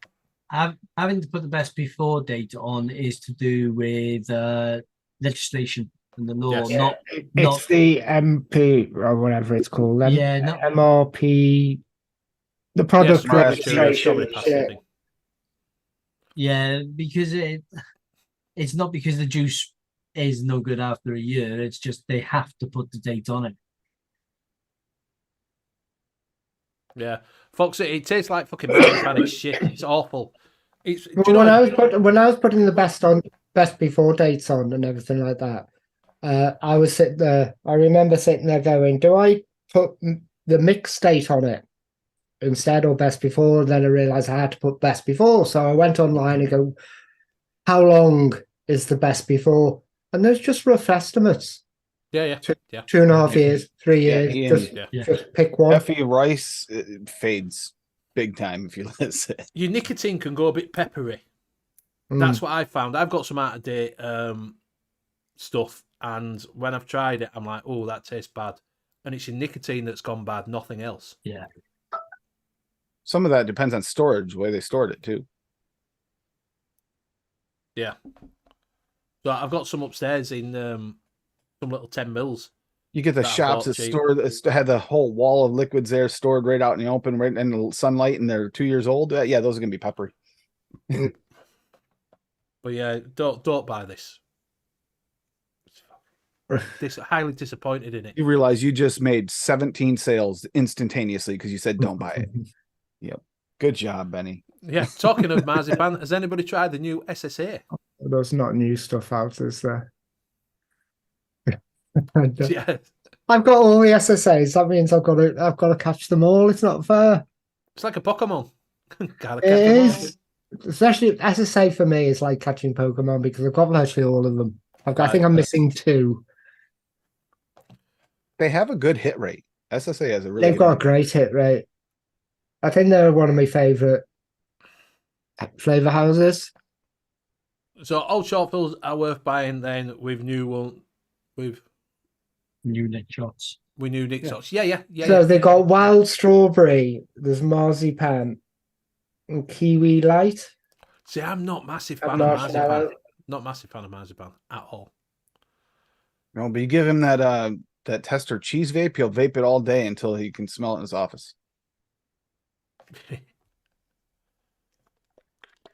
to put the best before date on is to do with legislation and the law, Yes. It's the MP or whatever it's called. Yeah, no. MRP, the product Yes, registration. past thing. Yeah, because it's not because the juice is no good after a year. It's just they have to put the date on it. Yeah, folks, it tastes like fucking marzipan. It's shit. It's awful. It's do you Well, know, when I was putting the best before dates on and everything like that, I was sitting there. I remember sitting there going, "Do I put the mix date on it instead or best before?" And then I realized I had to put best before, so I went online and go, "How long is the best before?" And there's just rough estimates: yeah. 2.5 years, 3 Yeah, years. Ian, Just pick one. Effie rice fades big time if you listen. Your nicotine can go a bit peppery. That's what I found. I've got some out of date stuff, and when I've tried it, I'm like, oh, that tastes bad. And it's your nicotine that's gone bad, nothing else. Yeah. Some of that depends on storage, the way they stored it too. Yeah. So I've got some upstairs in some little 10 mils. You get the That I shops bought that cheap. had the whole wall of liquids there stored right out in the open, right in the sunlight, and they're 2 years old. Yeah, those are gonna be peppery. But yeah, don't buy this. Highly disappointed in it. You realize you just made 17 sales instantaneously because you said don't buy it. Yep. Good job, Benny. Yeah, talking of marzipan, has anybody tried the new SSA? There's not new stuff out, is there? Yeah. I've got all the SSAs. That means I've got to catch them all. It's not fair. It's like a Pokemon. Gotta catch It them all. is, especially SSA for me is like catching Pokemon because I've got virtually all of them. I think I'm missing 2. They have a good hit rate. SSA has a really They've got a great hit rate. I think they're one of my favorite flavor houses. So old short fills are worth buying then with new New shots. new Nick shots. Yeah. So they've got wild strawberry, there's marzipan, and kiwi light. See, I'm not massive And fan of marshmallow. marzipan. Not massive fan of marzipan at all. No, but you give him that tester cheese vape, he'll vape it all day until he can smell it in his office.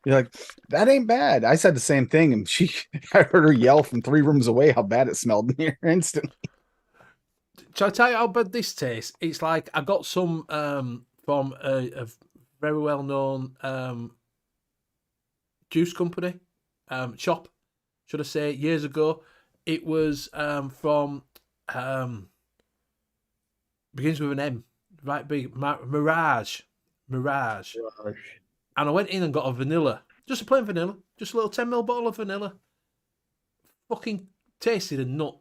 You're like, that ain't bad. I said the same thing, and I heard her yell from 3 rooms away how bad it smelled in here instantly. Shall I tell you how bad this tastes? It's like I got some from a very well known juice company, shop, should I say, years ago. It was from begins with an M, right? Big Mirage. And I went in and got a vanilla, just a plain vanilla, just a little 10ml bottle of vanilla. Fucking tasted a nut.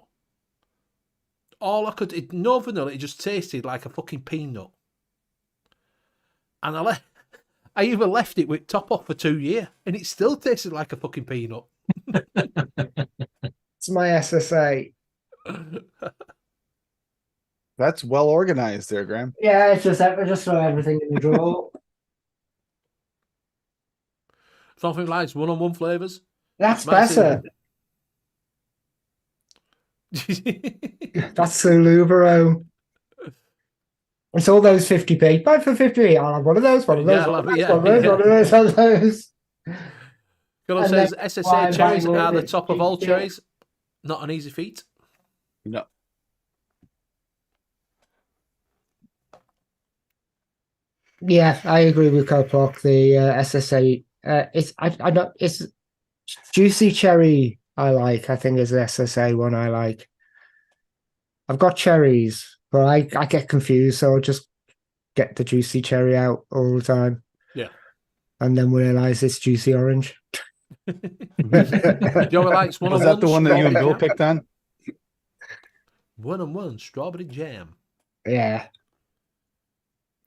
All I could, no vanilla, it just tasted like a fucking peanut. And I even left it with top off for 2 years, and it still tasted like a fucking peanut. It's my SSA. That's well organized there, Graham. Yeah, it's just I just throw everything in the drawer. Something like 1-on-1 flavours. That's Massive. better. That's Salubero. It's all those 50p. Buy for 50p. I'll have one of those, one of those, Yeah, one of I'll those, have- one of those, yeah. one of those, one of those. Golo And says then SSA why cherries buy are the more top of all cheap, cherries. Not an easy feat. No. Yeah, I agree with Coplock. The SSA I know it's juicy cherry. I like. I think is the SSA one I like. I've got cherries, but I get confused, so I'll just get the juicy cherry out all the time. Yeah. And then realize it's juicy orange. Joey likes one Was on that one the one that you and Bill jam. picked on? 1-on-1 strawberry jam. Yeah.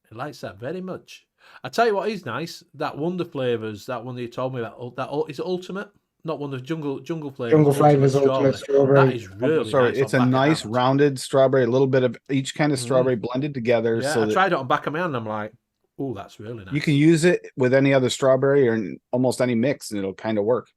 He likes that very much. I tell you what is nice, that Wonder Flavors, that one that you told me about, is it Ultimate? Not Wonder, Jungle Flavors. Jungle Flavors Ultimate Strawberry. That is really Sorry, nice. it's on a back of nice hand. rounded strawberry, a little bit of each kind of strawberry blended together. Yeah, so I that tried it on back of my hand and I'm like, oh, that's really nice. you can use it with any other strawberry or in almost any mix and it'll kind of work.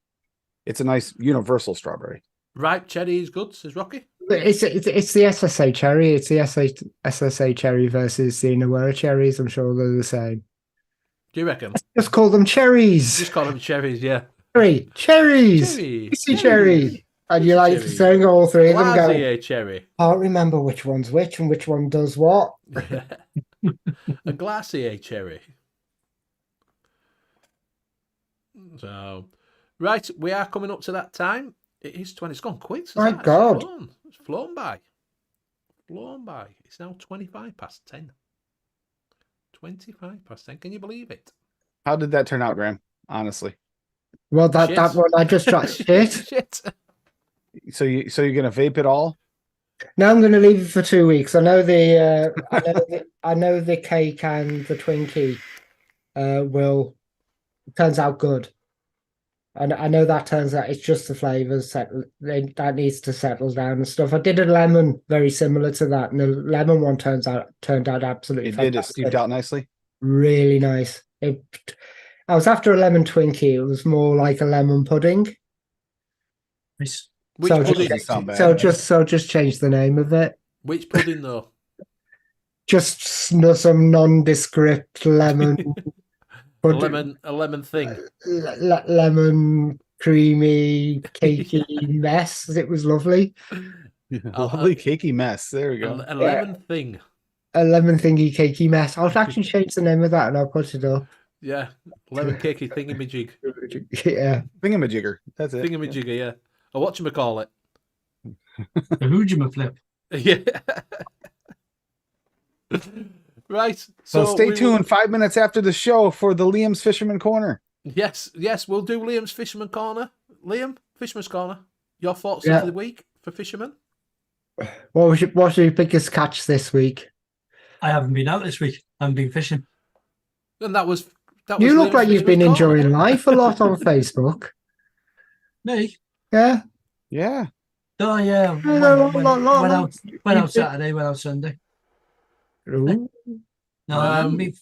It's a nice universal strawberry. Ripe cherry is good, says Rocky. It's the SSA cherry. It's the SSA cherry versus the Inawera cherries. I'm sure they're the same. Do you reckon? Just call them cherries. Just call them cherries, yeah. Cherries. Cherry. Juicy cherry. And you like Cherry. saying all three of them go, Glacier cherry. I can't remember which one's which and which one does what. A Glacier cherry. So, right, we are coming up to that time. It is 20. It's gone quick. My God. It's flown by. Flown by. It's now 25 past 10. 25 past 10. Can you believe it? How did that turn out, Graham? Honestly. Well, that Shit. one I just tried. Shit. Shit. So you're gonna vape it all? Now I'm going to leave it for 2 weeks. I know I know the cake and the Twinkie turns out good. And I know that turns out it's just the flavors that needs to settle down and stuff. I did a lemon very similar to that, and the lemon one turned out absolutely It did. It fantastic. steeped out nicely. Really nice. I was after a lemon Twinkie. It was more like a lemon pudding. Nice. Which So pudding? Doesn't sound bad. So just change the name of it. Which pudding, though? Just some nondescript lemon. A lemon thing. Lemon creamy cakey mess. It was lovely. Lovely cakey mess. There we go. A lemon thing. A lemon thingy cakey mess. I'll actually change the name of that and I'll put it up. Yeah. Lemon cakey thingamajig. Yeah. Thingamajigger. That's it. Thingamajigger, yeah. Or whatchamacallit. The hoojima flip. Yeah. Right. So stay tuned 5 minutes after the show for the Liam's Fisherman Corner. Yes, we'll do Liam's Fisherman Corner. Liam, Fisherman's Corner. Your thoughts Yeah. of the week for fishermen? What's your biggest catch this week? I haven't been out this week. I haven't been fishing. And that was You look Liam's like you've been Fisherman's Corner. enjoying life a lot on Facebook. Me? Yeah. Yeah. Oh yeah. Went out Saturday, went out Sunday. Ooh. No, I haven't been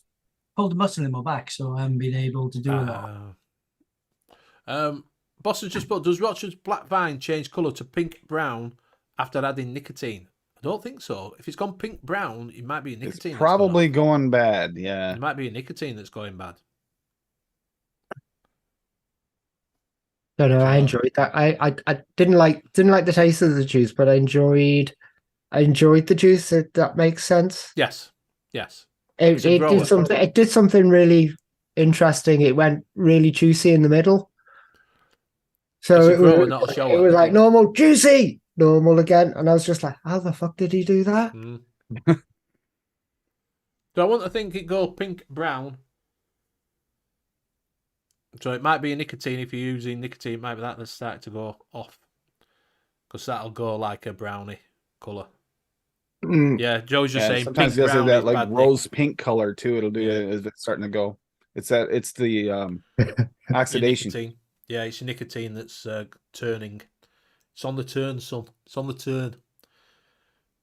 pulled a muscle in my back, so I haven't been able to do a lot. Boss has just put, does Rochard's black vine change colour to pink brown after adding nicotine? I don't think so. If it's gone pink brown, it might be a nicotine. It's probably going bad. Yeah. It might be a nicotine that's going bad. No, I enjoyed that. I didn't like the taste of the juice, but I enjoyed the juice. If that makes sense. Yes. It did something really interesting. It went really juicy in the middle. So It's a grower, not a shower. it was like normal again, and I was just like, how the fuck did he do that? So I want to think it go pink brown. So it might be a nicotine. If you're using nicotine, it might be that's starting to go off, because that'll go like a brownie colour. Yeah, Joe's just saying sometimes pink it brown does that is like bad rose pink color too. It'll do it as it's starting to go. It's the oxidation. Nicotine. Yeah, it's nicotine that's turning. It's on the turn, son. It's on the turn,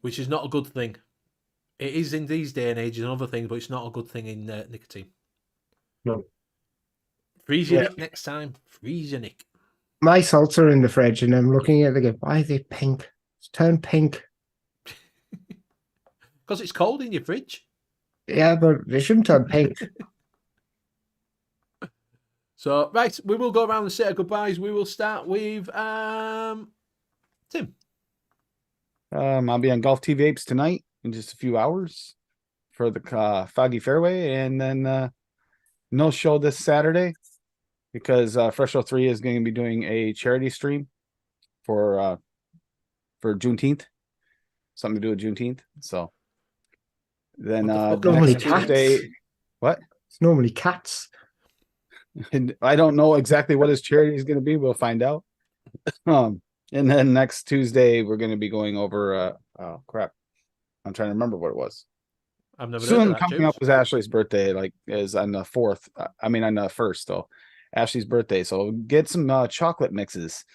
which is not a good thing. It is in these day and ages and other things, but it's not a good thing in nicotine. No. Freeze your nick next time. Freeze your nick. My salts are in the fridge, and I'm looking at it again. Why are they pink? It's turned pink. Because it's cold in your fridge. Yeah, but they shouldn't turn pink. So, right, we will go around and say our goodbyes. We will start with Tim. I'll be on Golf TV Apes tonight in just a few hours for the Foggy Fairway, and then no show this Saturday. because Fresh 03 is going to be doing a charity stream for Juneteenth, something to do with Juneteenth. So then What the fuck? Normally next cats. Tuesday, what? It's normally cats. And I don't know exactly what his charity is going to be. We'll find out. And then next Tuesday we're going to be going over. Oh crap! I'm trying to remember what it was. I've never heard Soon of that, coming up Jukes. is Ashley's birthday, like is on the 4th. I mean on the 1st though. Ashley's birthday, so get some chocolate mixes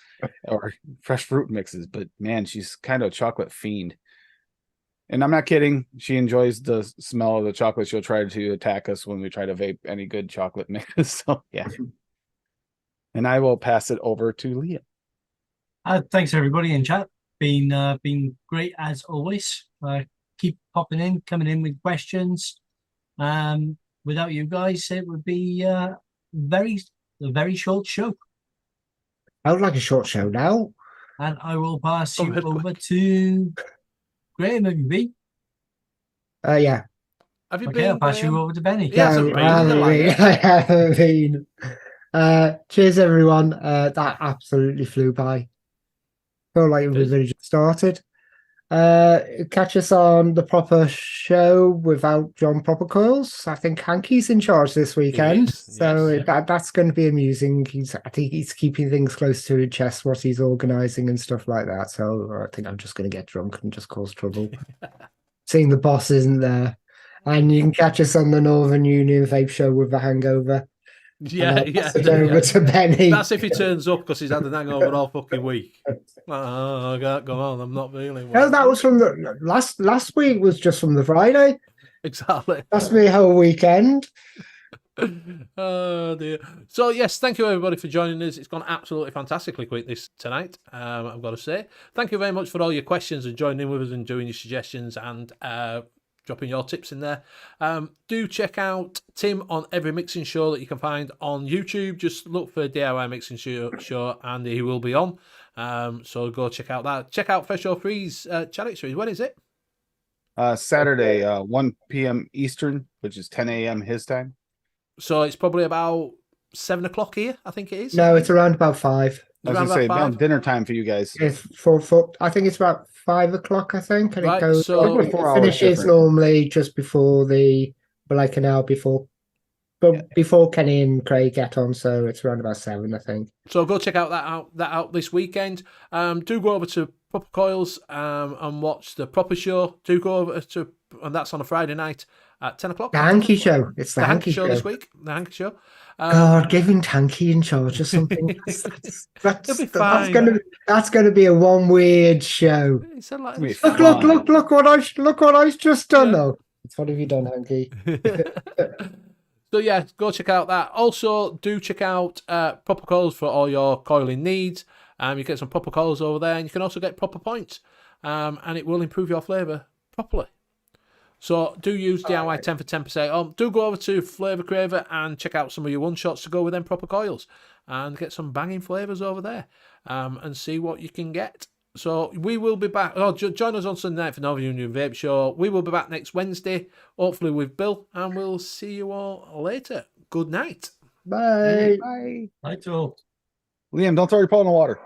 or fresh fruit mixes. But man, she's kind of a chocolate fiend. And I'm not kidding. She enjoys the smell of the chocolate. She'll try to attack us when we try to vape any good chocolate mixes. So yeah. And I will pass it over to Leah. Thanks everybody in chat. Been great as always. Keep popping in, coming in with questions. Without you guys, it would be a very short show. I would like a short show now. And I will pass Oh, you red over quick. to Graham, have you been? Yeah. Have you Okay, been? I'll pass you Graham? over to Benny. He hasn't been. I He's a haven't been. liar. I haven't been. Cheers, everyone. That absolutely flew by. Feel like we've only just started. Catch us on the proper show without John Proper Coils. I think Hanky's in charge this weekend, is, so yes. that's going to be amusing. I think he's keeping things close to his chest, what he's organising and stuff like that. So I think I'm just going to get drunk and just cause trouble. Seeing the boss isn't there, and you can catch us on the Northern Union Vape Show with the hangover. Yeah, yeah. Pass it over to Benny. That's if he turns up because he's had an hangover all fucking week. Oh, I can't go on. I'm not feeling well. No, that was from the last week. Was just from the Friday. Exactly. That's me whole weekend. Oh dear. So yes, thank you everybody for joining us. It's gone absolutely fantastically quick this tonight. I've got to say, thank you very much for all your questions and joining in with us and doing your suggestions and dropping your tips in there. Do check out Tim on every mixing show that you can find on YouTube. Just look for DIY Mixing Show and he will be on. So go check out that. Check out Fresh 03's Challenge Series. When is it? Saturday, 1 p.m. Eastern, which is 10 a.m. his time. So it's probably about 7 o'clock here, I think it is. No, it's around about 5. I was Around gonna say about about 5? dinner time for you guys. It's 4. I think it's about 5 o'clock. I think, and Right, it goes. so- it 4 hours finishes different. normally just before like an hour before, but before Kenny and Craig get on. So it's around about 7, I think. So go check out that out this weekend. Do go over to Proper Coils and watch the Proper Show. Do go over to, and that's on a Friday night at 10 o'clock. The Hanky Show. It's the, The Hanky Hanky Show Show. this week. The Hanky Show. God, giving Hanky in charge or something. He'll be fine. That's gonna be a one weird show. He said like, It's gonna be it's fine. Look what I've just done. Yeah. though. It's what have you done, Hanky? So yeah, go check out that. Also, do check out Proper Coils for all your coiling needs. You get some proper coils over there, and you can also get proper points, and it will improve your flavour properly. So do use DIY 10 for 10%. Do go over to Flavour Craver and check out some of your one shots to go with them proper coils, and get some banging flavours over there, and see what you can get. So we will be back. Join us on Sunday night for Northern Union Vape Show. We will be back next Wednesday, hopefully with Bill, and we'll see you all later. Good night. Bye. Bye. Right, all. Liam, don't throw your paw in the water.